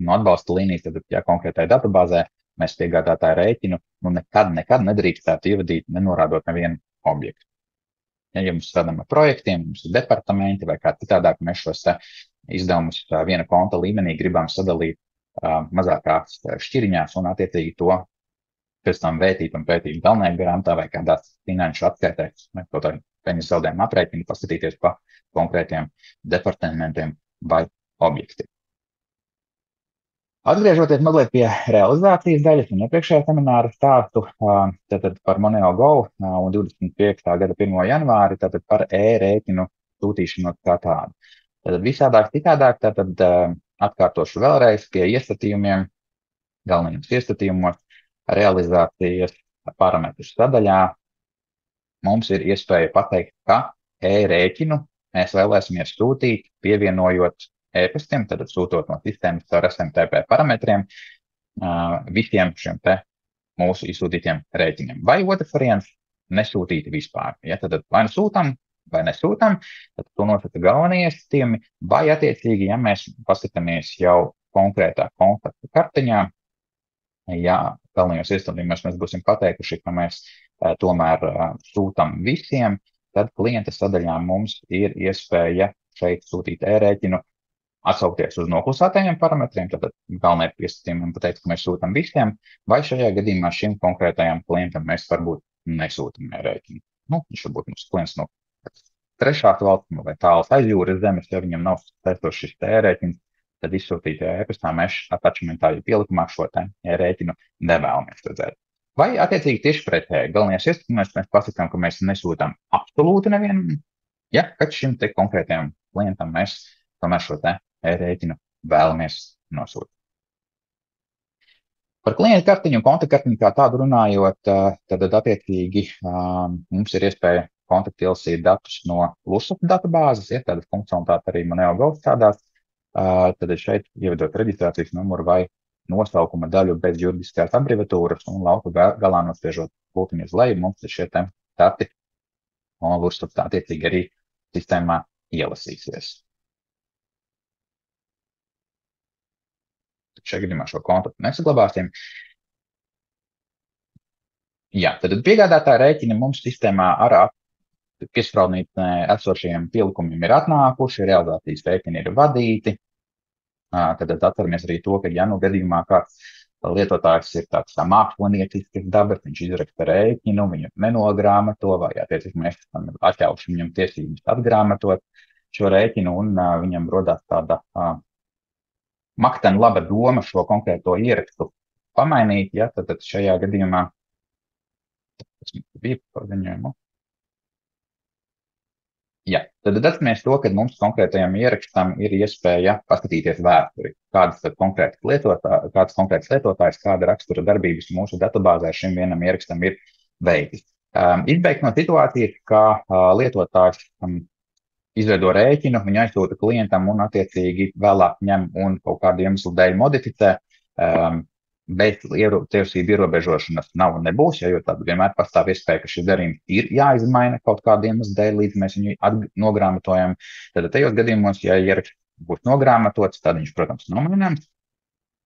no atbalsta līnijas, tad, ja konkrētai datubāzē mēs piegādātāju rēķinu, nekad nedrīkstētu ievadīt, nenorādot nevienu objektu. Ja jums strādājam ar projektiem, jums ir departamenti vai kā citādāk, mēs šos izdevumus viena konta līmenī gribam sadalīt mazākās šķiriņās un attiecīgi to pēc tam vētīt un pētīt galvenajā grāmatā vai kādās finanšu atskaitēs, kaut vai peļņas zaudējuma aprēķinu, paskatīties pa konkrētiem departamentiem vai objektiem. Atgriežoties mazliet pie realizācijas daļas un iepriekšējā semināra stāstu, tātad par Moneo Go un 25. gada 1. janvāri, tātad par e-rēķinu sūtīšanu kā tādu. Tātad visādāk citādāk, tātad atkārtošu vēlreiz pie iestatījumiem, galvenajos iestatījumos, realizācijas parametru sadaļā mums ir iespēja pateikt, ka e-rēķinu mēs vēlēsimies sūtīt, pievienojot e-pastiem, tad sūtot no sistēmas ar SMTP parametriem visiem šiem te mūsu izsūtītiem rēķiniem. Vai otrs variants - nesūtīt vispār. Ja, tad vai nu sūtam, vai nesūtam, tad to nosaka galvenie iestatījumi, vai attiecīgi, ja mēs paskatāmies jau konkrētā kontaktu kartiņā, ja galvenajos iestatījumos mēs būsim pateikuši, ka mēs tomēr sūtam visiem, tad klienta sadaļā mums ir iespēja šeit sūtīt e-rēķinu, atsaukties uz noklusētajiem parametriem, tad galvenajiem piestatījumiem pateikt, ka mēs sūtam visiem, vai šajā gadījumā šim konkrētajam klientam mēs varbūt nesūtam e-rēķinu. Viņš varbūt mums klients no trešās valsts vai tālas aizjūras zemes, ja viņam nav saistošs šis e-rēķins, tad izsūtītajā e-pastā mēs attachmentā pielikumā šo e-rēķinu nevēlamies redzēt. Vai attiecīgi tieši pretēji galvenajās iestatījumos mēs pasakām, ka mēs nesūtam absolūti nevienam, ja kad šim te konkrētajam klientam mēs tomēr šo e-rēķinu vēlamies nosūtīt. Par klientu kartiņu un kontaktkartiņu kā tādu runājot, tad attiecīgi mums ir iespēja kontakti ielasīt datus no LUSAP datubāzes, ja tāda funkcionalitāte arī Moneo Go strādās, tad šeit ievedot reģistrācijas numuru vai nosaukuma daļu bez juridiskās abreviatūras un lauku galā nospiežot pultiņu uz leju, mums šie dati no LUSAP attiecīgi arī sistēmā ielasīsies. Šajā gadījumā šo kontaktu nesaglabāsim. Jā, tad piegādātāja rēķini mums sistēmā ar piesprādnītnē esošajiem pielikumiem ir atnākuši, realizācijas rēķini ir vadīti. Tad atceramies arī to, ka ja nu gadījumā kāds lietotājs ir tāds māksliniecisks dabas, viņš izraksta rēķinu, viņu nenogrāmato, vai attiecīgi mēs atļaušam viņam tiesības atgrāmatot šo rēķinu un viņam rodās tāda maktena laba doma šo konkrēto ierakstu pamainīt, ja, tad šajā gadījumā tas bija paziņojumu. Jā, tad atceramies to, ka mums konkrētajam ierakstam ir iespēja paskatīties vēsturi, kāds konkrēts lietotājs, kāda rakstura darbības mūsu datubāzē šim vienam ierakstam ir veicis. Izbeigt no situācijas, ka lietotājs izveido rēķinu, viņu aizsūta klientam un attiecīgi vēlāk ņem un kaut kādu iemeslu dēļ modificē, bet tiesību ierobežošanas nav un nebūs, jo tad vienmēr pastāv iespēja, ka šis darījums ir jāizmaina kaut kādu iemeslu dēļ, līdz mēs viņu nogrāmatojam. Tad tajos gadījumos, ja ieraksts būs nogrāmatots, tad viņš, protams, nav maināms.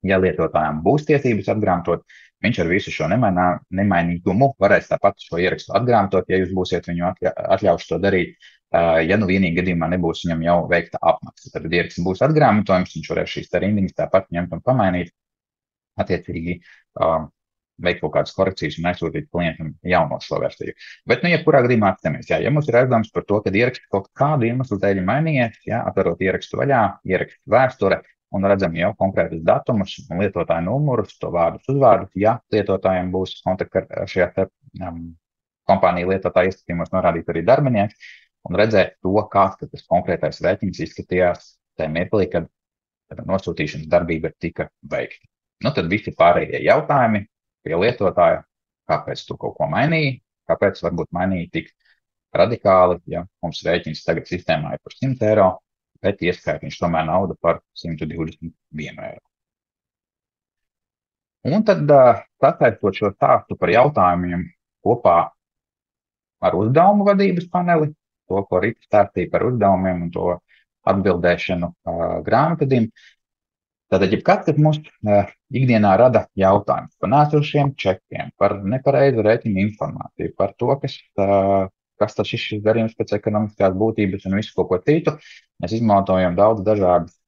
Ja lietotājiem būs tiesības atgrāmatot, viņš ar visu šo nemainīgumu varēs tāpat šo ierakstu atgrāmatot, ja jūs būsiet viņu atļaujuši to darīt. Ja nu vienīgi gadījumā nebūs viņam jau veikta apmaksa, tad ieraksts būs atgrāmatojums, viņš varēs šīs rindiņas tāpat ņemt un pamainīt, attiecīgi veikt kaut kādas korekcijas un aizsūtīt klientam jauno šo versiju. Bet, jebkurā gadījumā atceramies, ja mums ir aizdoms par to, ka ieraksts kaut kādu iemeslu dēļ mainījies, atverot ierakstu vaļā, ierakstu vēsture un redzam jau konkrētus datumus un lietotāju numurus, to vārdus, uzvārdus, ja lietotājiem būs kontakti ar šajā kompānija lietotāja iestatījumos norādīt arī darbinieks, un redzēt to, kāds tas konkrētais rēķins izskatījās tajā mirklī, kad nosūtīšanas darbība tika veikta. Tad visi pārējie jautājumi pie lietotāja, kāpēc tu kaut ko mainīji, kāpēc varbūt mainīji tik radikāli, ja mums rēķins tagad sistēmā ir par 100 eiro, bet ieskaita viņš tomēr naudu par 121 eiro. Un tad sasaistot šo stāstu par jautājumiem kopā ar uzdevumu vadības paneli, to, ko Rita stāstīja par uzdevumiem un to atbildēšanu grāmatvedim. Tātad, ja kāds mums ikdienā rada jautājumus par nēsošiem čekiem, par nepareizu rēķinu informāciju, par to, kas tas ir šis darījums pēc ekonomiskās būtības un visu kaut ko citu, mēs izmantojam daudz dažādas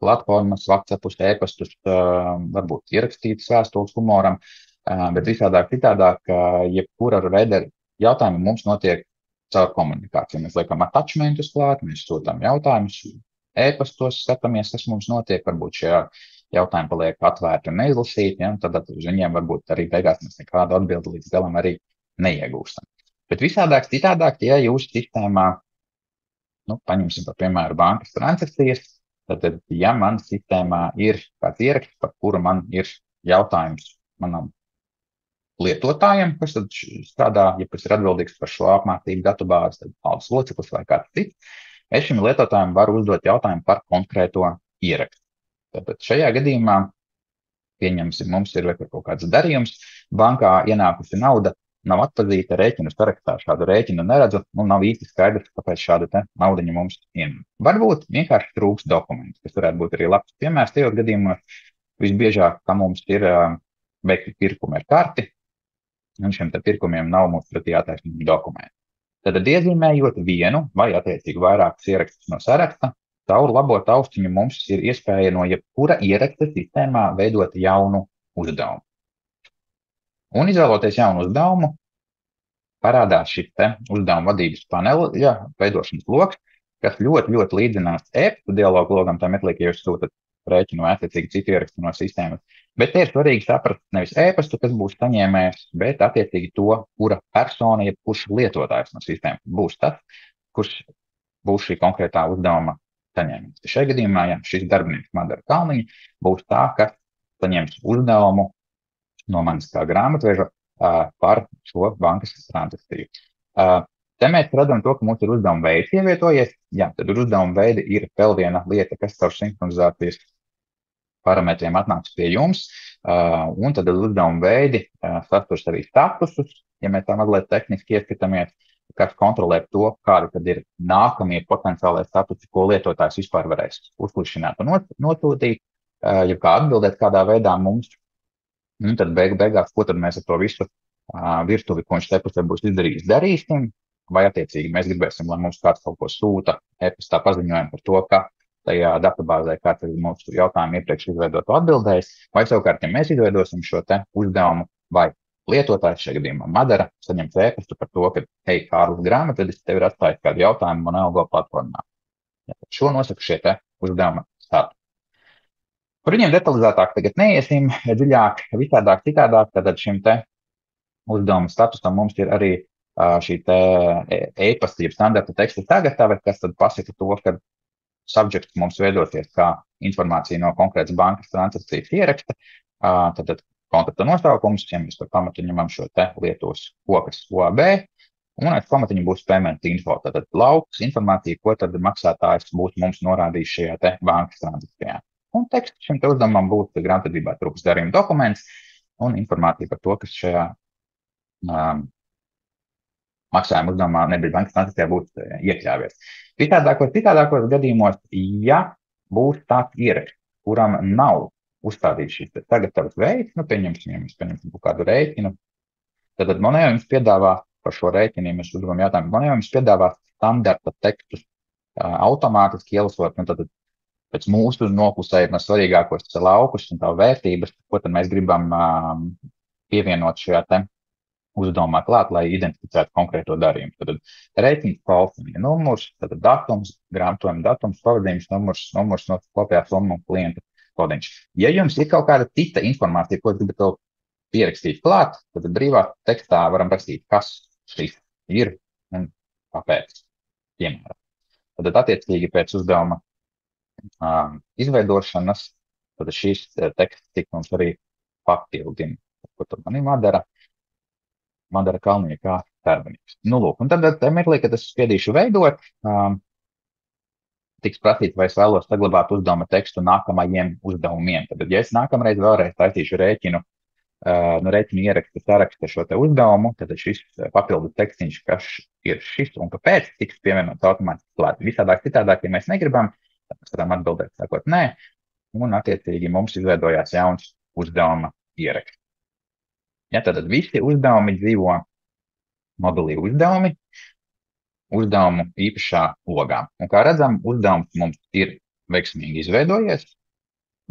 platformas, WhatsAppus, e-pastus, varbūt ierakstītas vēstules humoram, Bet citādāk, jebkura veida jautājumi mums notiek caur komunikāciju. Mēs liekam attachmentus klāt, mēs sūtām jautājumus, e-pastos skatāmies, kas mums notiek, varbūt šie jautājumi paliek atvērti un neizlasīti, ja? Tad uz viņiem varbūt arī beigās mēs nekādu atbildi līdz galam arī neiegūstam. Bet citādāk, ja jūsu sistēmā, paņemsim par piemēru bankas transakcijas, tad, ja man sistēmā ir kāds ieraksts, par kuru man ir jautājums manam lietotājiem, kas tad strādā, ja kas ir atbildīgs par šo apmācību datubāzi, tad valdes loceklis vai kāds cits, es šim lietotājiem varu uzdot jautājumu par konkrēto ierakstu. Tātad šajā gadījumā, pieņemsim, mums ir kaut kāds darījums, bankā ienākusi nauda, nav atpazīta rēķinu sarakstā, šādu rēķinu neredzu, nav īsti skaidrs, kāpēc šādu naudiņu mums ienāk. Varbūt vienkārši trūks dokumentus, kas varētu būt arī labs piemērs tajos gadījumos. Visbiežāk, ka mums ir veikti pirkumi ar karti, un šiem pirkumiem nav mums pretī attaisnojumi dokumenti. Tad iezīmējot vienu vai attiecīgi vairākus ierakstus no saraksta, caur labo taustiņu mums ir iespēja no jebkura ieraksta sistēmā veidot jaunu uzdevumu. Un izvēloties jaunu uzdevumu, parādās šis uzdevuma vadības paneļa veidošanas loks, kas ļoti, ļoti līdzinās e-pasta dialogu logam, tā meklī, ka jūs sūtat rēķinu vai attiecīgi citu ierakstu no sistēmas. Bet te ir svarīgi saprast nevis e-pastu, kas būs saņēmējs, bet attiecīgi to, kura persona, jeb kurš lietotājs no sistēmas būs tas, kurš būs šī konkrētā uzdevuma saņēmējs. Šajā gadījumā, ja šis darbinieks Madara Kalniņa būs tā, kas saņems uzdevumu no manis kā grāmatveža par šo bankas transakciju. Te mēs redzam to, ka mums ir uzdevuma veids ievietojies. Jā, tad uzdevuma veidi ir vēl viena lieta, kas caur sinhronizācijas parametriem atnāks pie jums. Un tad uzdevuma veidi sasturs arī statusus, ja mēs tā mazliet tehniski ieskatāmies, kas kontrolē to, kādi tad ir nākamie potenciālai statusi, ko lietotājs vispār varēs uzklišināt un nosūtīt, ja kā atbildēt kādā veidā mums. Un tad beigās, ko tad mēs ar to visu virtuvi, ko viņš te pusē būs izdarījis, darīsim, vai attiecīgi mēs gribēsim, lai mums kāds kaut ko sūta, e-pastā paziņojumu par to, ka tajā databāzē kāds ir mūsu jautājumu iepriekš izveidotu atbildējis, vai savukārt, ja mēs izveidosim šo te uzdevumu, vai lietotājs šajā gadījumā Madara saņems e-pastu par to, ka, hei, Kārlis grāmatvedis, tev ir atstājis kādu jautājumu man Algo platformā. Ja, šo nosaka šie te uzdevuma statusi. Par viņiem detalizētāk tagad neiesim, dziļāk, visādāk, citādāk, tad šim te uzdevuma statusam mums ir arī šī te e-pasta, jeb standarta teksta tagatave, kas tad pasaka to, ka subjekts mums veidosies kā informācija no konkrētas bankas transakcijas ieraksta, tad kontakta nosaukums, ja mēs par pamatu ņemam šo te Lietuvas kokas OAB, un aiz pamatiņa būs payment info, tad lauks informācija, ko tad maksātājs būs mums norādījis šajā te bankas transakcijā. Un teksts šim te uzdevumam būs grāmatvedībā trūks darījuma dokuments un informācija par to, kas šajā maksājuma uzdevumā nebija bankas transakcijā būs iekļāvies. Citādākos gadījumos, ja būs tāds ieraksts, kuram nav uzstādīts šis tagatavas veids, pieņemsim, ja mēs pieņemsim kaut kādu rēķinu, tad Moneo jums piedāvā par šo rēķinu, ja mēs uzdevām jautājumu, Moneo jums piedāvā standarta tekstus automātiski ielasot, un tad pēc mūsu noklusējuma svarīgākos laukus un tā vērtības, ko tad mēs gribam pievienot šajā te uzdevumā klāt, lai identificētu konkrēto darījumu. Tad rēķins falsumija numurs, tad datums, grāmatojuma datums, pavadījums numurs no kopējā summa un klienta kodiņš. Ja jums ir kaut kāda cita informācija, ko gribat vēl pierakstīt klāt, tad brīvā tekstā varam rakstīt, kas šis ir un kāpēc. Piemēram. Tad attiecīgi pēc uzdevuma izveidošanas, tad šīs teksts tik mums arī papildina, ko tad man ir Madara Kalniņa kā darbinieks. Lūk, un tad mirklī, kad es spiedīšu veidot, tiks prasīts, vai es vēlos saglabāt uzdevuma tekstu nākamajiem uzdevumiem. Tad, ja es nākamreiz vēlreiz taisīšu rēķinu ierakstu sarakstu šo te uzdevumu, tad šis papildu tekstiņš, kas ir šis un kāpēc, tiks pievienots automātiski klāt. Visādāk, citādāk, ja mēs negribam, tad mēs varam atbildēt, sakot nē, un attiecīgi mums izveidojās jauns uzdevuma ieraksts. Ja, tad visi uzdevumi dzīvo mobilī uzdevumu īpašā logā. Un kā redzam, uzdevums mums ir veiksmīgi izveidojies,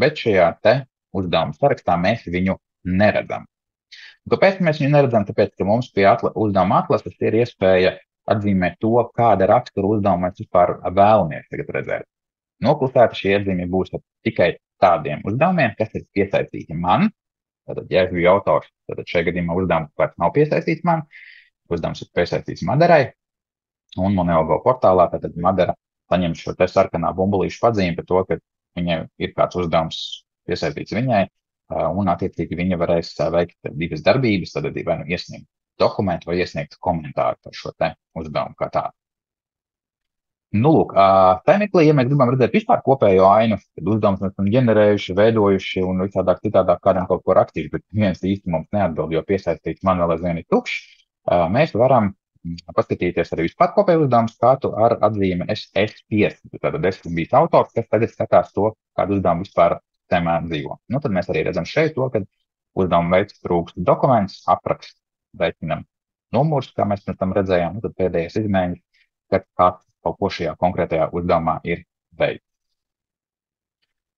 bet šajā te uzdevuma sarakstā mēs viņu neredzam. Kāpēc mēs viņu neredzam? Tāpēc, ka mums pie uzdevuma atlases ir iespēja atzīmēt to, kāda rakstura uzdevuma mēs vispār vēlamies tagad redzēt. Noklusēta šī iezīme būs tikai tādiem uzdevumiem, kas ir piesaistīti man. Tātad, ja es biju autors, tad šajā gadījumā uzdevums vairs nav piesaistīts man. Uzdevums ir piesaistīts Madarai. Un Moneo portālā tad Madara saņem šo te sarkanā bumbulīšu pazīmi par to, ka viņai ir kāds uzdevums piesaistīts viņai, un attiecīgi viņa varēs veikt divas darbības, tad vai nu iesniegt dokumentu vai iesniegt komentāru par šo te uzdevumu kā tādu. Nu, lūk, tajā mirklī, ja mēs gribam redzēt vispār kopējo ainu, tad uzdevums mēs esam ģenerējuši, veidojuši un visādāk citādāk kādam kaut ko rakstīšu, bet viens īsti mums neatbild, jo piesaistīts man vēl aizvien ir tukšs, mēs varam paskatīties arī vispār kopēju uzdevumu skatu ar atzīmi SS5. Tātad es bijis autors, kas tagad skatās to, kādu uzdevumu vispār tēmā dzīvo. Nu, tad mēs arī redzam šeit to, ka uzdevumu veids trūkst dokuments, apraksts, reiķinam numurs, kā mēs pirms tam redzējām, nu, tad pēdējais izmaiņas, kad kāds kaut ko šajā konkrētajā uzdevumā ir veikts.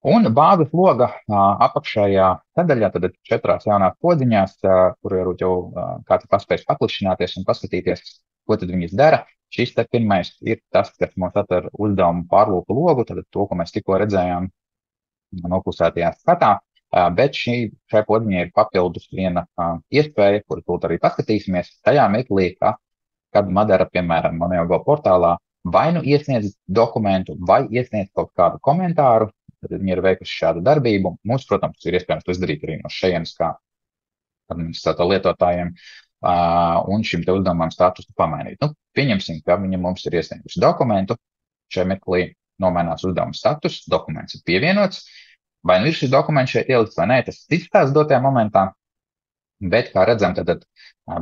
Un bāzes loga apakšējā sadaļā, tad 4 jaunās podziņās, kur jau kāds paspējas paklišināties un paskatīties, ko tad viņas dara. Šis te pirmais ir tas, kas mums atver uzdevumu pārlūku logu, tad to, ko mēs tikko redzējām noklusētajā skatā, bet šai podziņai ir papildus viena iespēja, kuru tūlīt arī paskatīsimies, tajā mirklī, kad Madara, piemēram, Moneo portālā vai nu iesniedz dokumentu, vai iesniedz kaut kādu komentāru, tad viņi ir veikuši šādu darbību. Mums, protams, ir iespējams to izdarīt arī no šejienes kā administratora lietotājiem un šim te uzdevumam statusu pamainīt. Nu, pieņemsim, ka viņa mums ir iesniegusi dokumentu, šajā mirklī nomainās uzdevuma status, dokuments ir pievienots, vai nu ir šis dokuments šeit ielikts vai nē, tas citās dotajā momentā, bet, kā redzam, tad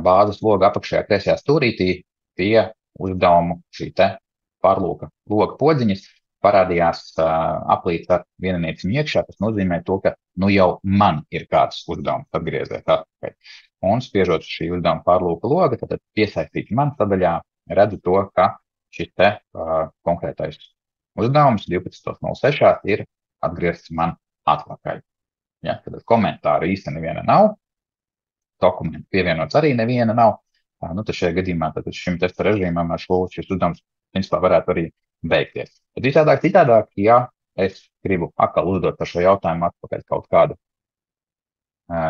bāzes loga apakšējā kreisajā stūrītī pie uzdevumu šī te pārlūka loga podziņas parādījās aplīts ar vienanieciņu iekšā, tas nozīmē to, ka nu jau man ir kāds uzdevums atgriezies atpakaļ. Un spiežot šī uzdevuma pārlūka loga, tad piesaistīt man sadaļā redzu to, ka šis te konkrētais uzdevums 12.06 ir atgriezts man atpakaļ. Ja, tad komentāru īsti neviena nav, dokumentu pievienots arī neviena nav. Nu, tad šajā gadījumā tad šim testa režīmam ar šis uzdevums principā varētu arī beigties. Bet citādāk, ja es gribu atkal uzdot par šo jautājumu atpakaļ kaut kādu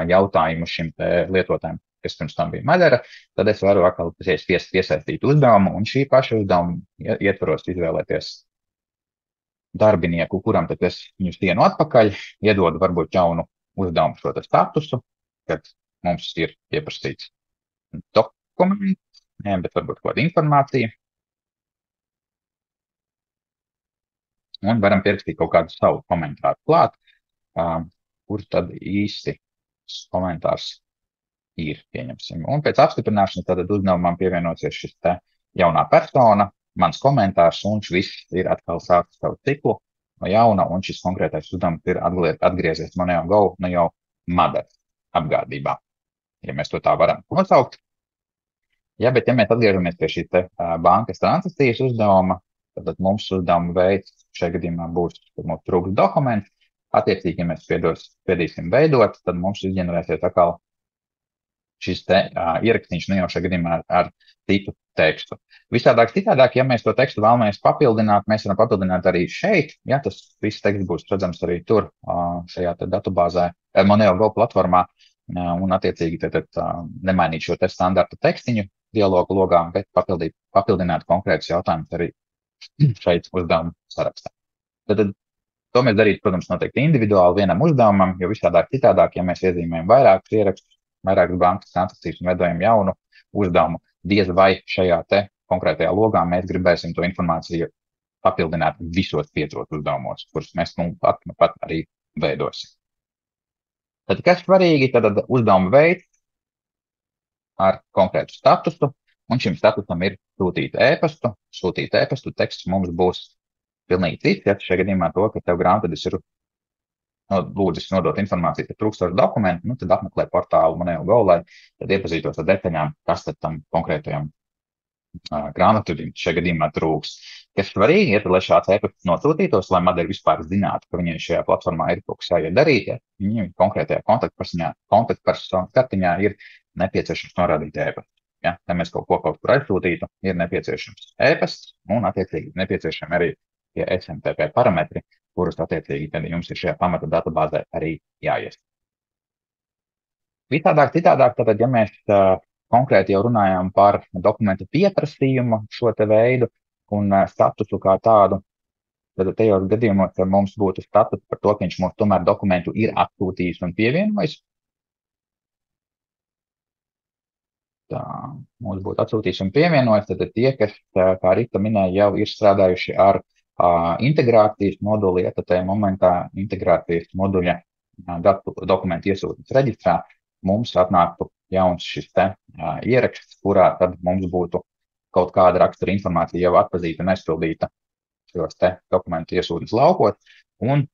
jautājumu šim lietotājiem, kas pirms tam bija Madara, tad es varu atkal piesaistīt uzdevumu un šī paša uzdevuma ietvaros izvēlēties darbinieku, kuram tad es viņu stienu atpakaļ, iedodu varbūt jaunu uzdevumu šo statusu, kad mums ir pieprasīts dokuments, bet varbūt kāda informācija. Un varam pierakstīt kaut kādu savu komentāru klāt, kur tad īsti komentārs ir, pieņemsim. Un pēc apstiprināšanas tad uzdevumam pievienosies šis te jaunā persona, mans komentārs, un viss ir atkal sācis savu ciklu no jauna, un šis konkrētais uzdevums ir atgriezies Moneo no jau Madaras apgādībā, ja mēs to tā varam nosaukt. Ja, bet ja mēs atgriežamies pie šī te bankas transakcijas uzdevuma, tad mums uzdevuma veids šajā gadījumā būs, kad mums trūks dokuments. Attiecīgi, ja mēs spiedīsim veidot, tad mums izģenerēsies atkal šis te ierakstīns, nu jau šajā gadījumā ar citu tekstu. Visādāk citādāk, ja mēs to tekstu vēlamies papildināt, mēs varam papildināt arī šeit. Ja, tas viss teksts būs redzams arī tur, šajā te datubāzē, Moneo platformā, un attiecīgi tad nemainīt šo te standarta tekstiņu dialogu logā, bet papildināt konkrētus jautājumus arī šeit uzdevumu sarakstā. Tad to mēs darītu, protams, noteikti individuāli vienam uzdevumam, jo visādāk citādāk, ja mēs iezīmējam vairākus ierakstus, vairākas bankas transakcijas un veidojam jaunu uzdevumu, diez vai šajā te konkrētajā logā mēs gribēsim to informāciju papildināt visos 5 uzdevumos, kurus mēs pat arī veidosim. Tad, kas svarīgi, tad uzdevuma veids ar konkrētu statusu, un šim statusam ir sūtīt e-pastu. Sūtīt e-pastu teksts mums būs pilnīgi cits, ja šajā gadījumā to, ka tev grāmatvedis ir lūdzis nodot informāciju par trūkstošu dokumentu, nu, tad apmeklē portālu Moneo, lai tad iepazītos ar detaļām, kas tad tam konkrētajam grāmatvedim šajā gadījumā trūks. Kas svarīgi, lai šāds e-pasts nosūtītos, lai Madara vispār zinātu, ka viņai šajā platformā ir kaut kas jāiet darīt, ja viņai konkrētajā kontaktpersonu kartiņā ir nepieciešams norādīt e-pastu. Ja? Ja mēs kaut kur aizsūtītu, ir nepieciešams e-pasts un, attiecīgi, nepieciešami arī tie SMTP parametri, kurus, attiecīgi, tad jums ir šajā pamata datubāzē arī jāies. Citādāk, tātad, ja mēs konkrēti jau runājām par dokumentu pieprasījumu šo te veidu un statusu kā tādu, tad tajos gadījumos, ka mums būtu status par to, ka viņš mums tomēr dokumentu ir atsūtījis un pievienojis. Tā, mums būtu atsūtījis un pievienojis, tad tie, kas, kā Rita minēja, jau ir strādājuši ar integrācijas moduli, ja tad tajā momentā integrācijas moduļa dokumentu iesūtnes reģistrā, mums atnāktu jauns šis te ieraksts, kurā tad mums būtu kaut kāda rakstura informācija jau atpazīta un aizpildīta šos te dokumentu iesūtnes laukot, un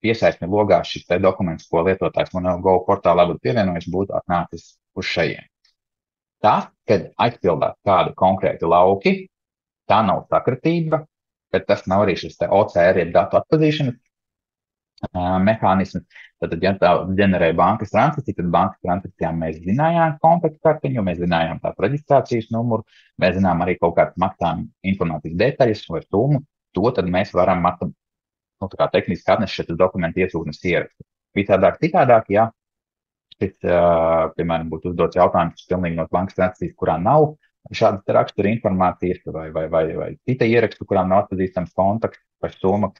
piesaistņa logā šis te dokuments, ko lietotājs MoneyGo portālā būtu pievienojis, būtu atnācis uz šejien. Tas, kad aizpildās kādi konkrēti lauki, tā nav sakritība, bet tas nav arī šis te OCR, jeb datu atpazīšanas mehānisms. Tad, ja tā ģenerēja bankas transakciju, tad bankas transakcijām mēs zinājām kontaktkartiņu, mēs zinājām tās reģistrācijas numuru, mēs zinām arī kaut kādas maksājuma informācijas detaļas vai summu. To tad mēs varam tehniski atnest šeit dokumentu iesūtnes ierakstu. Citādāk, ja šis, piemēram, būtu uzdots jautājums pilnīgi no bankas transakcijas, kurā nav šādas rakstura informācijas vai cita ierakstu, kurām nav atpazīstams kontakts vai summa,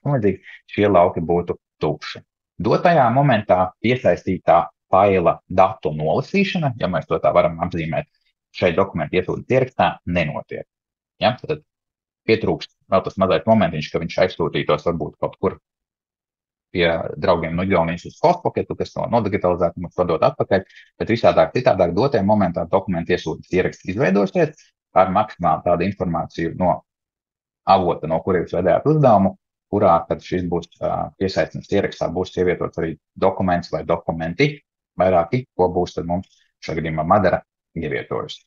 šie lauki būtu tukši. Dotajā momentā piesaistītā faila datu nolasīšana, ja mēs to tā varam apzīmēt, šeit dokumentu iesūtnes ierakstā nenotiek. Ja? Tad pietrūkst vēl tas mazais momentiņš, ka viņš aizsūtītos varbūt kaut kur pie draugiem no Igaunijas uz Hotpoketu, kas to nodigitalizētu, mums padot atpakaļ, bet citādāk dotajā momentā dokumentu iesūtnes ieraksts izveidosies ar maksimāli tādu informāciju no avota, no kuriem jūs vedējāt uzdevumu, kurā tad šis būs piesaistnes ierakstā, būs ievietots arī dokuments vai dokumenti, vairāki, ko būs tad mums šajā gadījumā Madara ievietojusi.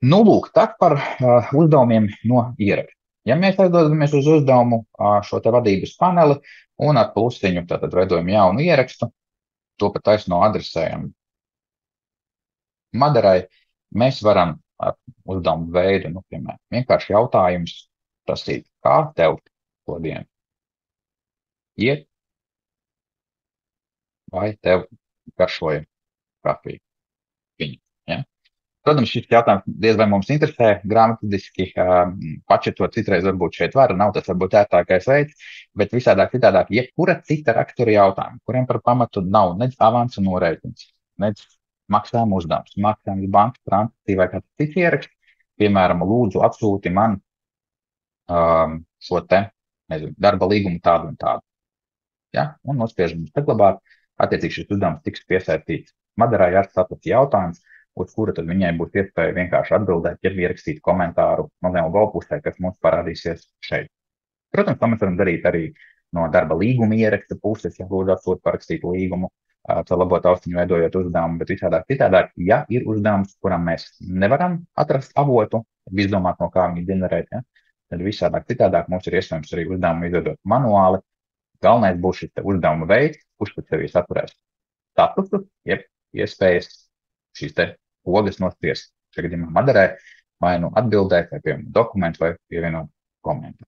Nu, lūk, tak par uzdevumiem no ieraksta. Ja mēs aizdodamies uz uzdevumu šo te vadības paneli un ar plusiņu tātad veidojam jaunu ierakstu, to pat taisno adresējam Madarai, mēs varam ar uzdevumu veidu, piemēram, vienkārši jautājums prasīt, kā tev šodien iet, vai tev garšoja kafiju viņu, ja? Protams, šis jautājums diez vai mums interesē, grāmatadiski pačetot citreiz varbūt šeit var, nav tas varbūt ērtākais veids, bet citādāk, jebkura cita rakstura jautājuma, kuriem par pamatu nav nec avansa norēķins, nec maksājuma uzdevums, maksājums bankas transakcija vai kāds cits ieraksts, piemēram, lūdzu atsūti man šo te, darba līgumu tādu un tādu. Ja? Un nospiežam saglabāt, attiecīgi šis uzdevums tiks piesaistīts Madarai ar status jautājums, uz kura tad viņai būs iespēja vienkārši atbildēt, ja ierakstīt komentāru MoneyGo pusē, kas mums parādīsies šeit. Protams, to mēs varam darīt arī no darba līguma ieraksta puses, ja lūdzu atsūt parakstīt līgumu, caur labot austiņu veidojot uzdevumu, bet citādāk, ja ir uzdevums, kuram mēs nevaram atrast avotu, izdomāt, no kā viņi ģenerēt, ja, tad citādāk mums ir iespējams arī uzdevumu izvedot manuāli. Galvenais būs šis uzdevuma veids, kurš pēc sevi saturēs statusu, jeb iespējas šīs te pogas nospiest. Šajā gadījumā Madarai vai nu atbildēt, vai pievienot dokumentu, vai pievienot komentu.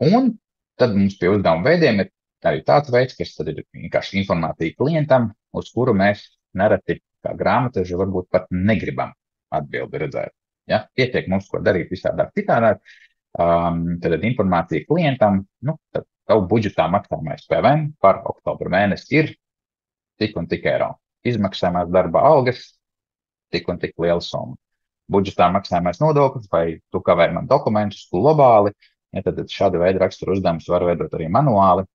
Un tad mums pie uzdevuma veidiem ir arī tāds veids, kas tad ir vienkārši informācija klientam, uz kuru mēs nereti kā grāmataži varbūt pat negribam atbildi redzēt. Ja? Pietiek mums, ko darīt citādāk. Tad informācija klientam, tad tavu budžetā maksājamais PVN par oktobra mēnesi ir tik un tik eiro. Izmaksājumās darba algas, tik un tik liela summa. Budžetā maksājumais nodoklis, vai tu kavē man dokumentus globāli, ja, tad šāda veida rakstura uzdevums var veidot arī manuāli.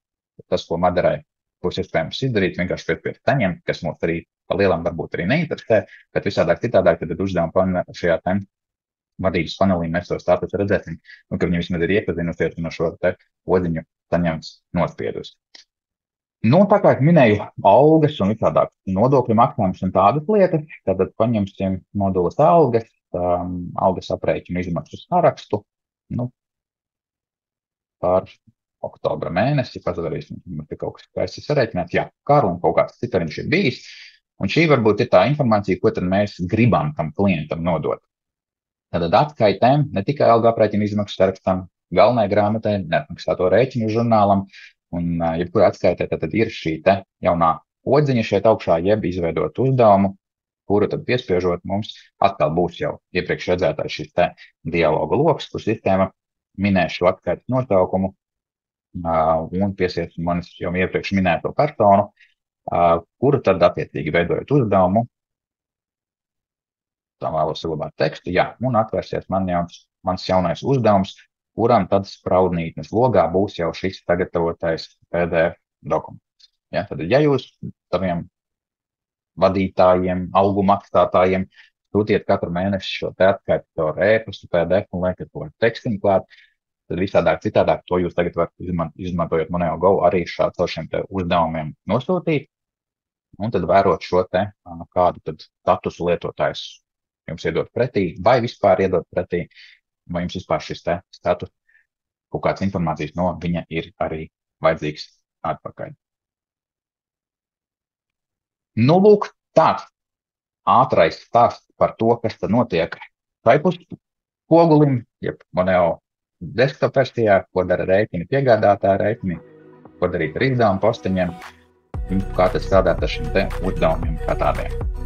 Tas, ko Madarai būs iespējams izdarīt, vienkārši piespiest saņemt, kas mums arī pa lielam varbūt arī neinteresē, bet citādāk, tad uzdevuma šajā vadības panelī mēs to status redzēsim, ka viņi vismaz ir iepazinusies un šo te podziņu saņemts nospiedus. Tā kā es minēju algas un visādāk nodokļu maksājumus un tādas lietas, tad paņemsim modulas algas, algas aprēķinu izmaksu sarakstu, par oktobra mēnesi, pazavarīsim, te kaut kas skaisti sareiķināt, jā, karu un kaut kāds citariņš ir bijis, un šī varbūt ir tā informācija, ko tad mēs gribam tam klientam nodot. Tātad atskaitēm, ne tikai algu aprēķinu izmaksu sarakstam, galvenai grāmatai, neatmaksāto rēķinu žurnālam, un jebkurā atskaitē tad ir šī te jaunā odziņa šeit augšā, jeb izveidot uzdevumu, kuru tad piespiežot mums atkal būs jau iepriekš redzētais šis te dialoga loks, kur sistēma minēs šo atskaites nosaukumu un piesies manis jau iepriekš minēto personu, kuru tad attiecīgi veidojot uzdevumu, tā vēlos saglabāt tekstu, jā, un atvērsies mans jaunais uzdevums, kuram tad spraudnītnes logā būs jau šis sagatavotais PDF dokuments. Ja, tad, ja jūs saviem vadītājiem, algu maksātājiem sūtiet katru mēnesi šo te atskaitoru e-pastu PDF un liekat to tekstiņu klāt, tad visādāk citādāk to jūs tagad varat izmantojot Moneo Go arī šiem te uzdevumiem nosūtīt, un tad vērot šo te kādu tad statusu lietotājs jums iedot pretī, vai vispār iedot pretī, vai jums vispār šis te status, kaut kāds informācijas no viņa ir arī vajadzīgs atpakaļ. Nu, lūk, tāds ātrais stāsts par to, kas tad notiek Cyprus pogulim, jeb Moneo desktop versijā, ko dara rēķini piegādātāja rēķini, ko darīt ar izdevumu posteņiem, un kā tas strādāt ar šiem te uzdevumiem kā tādiem.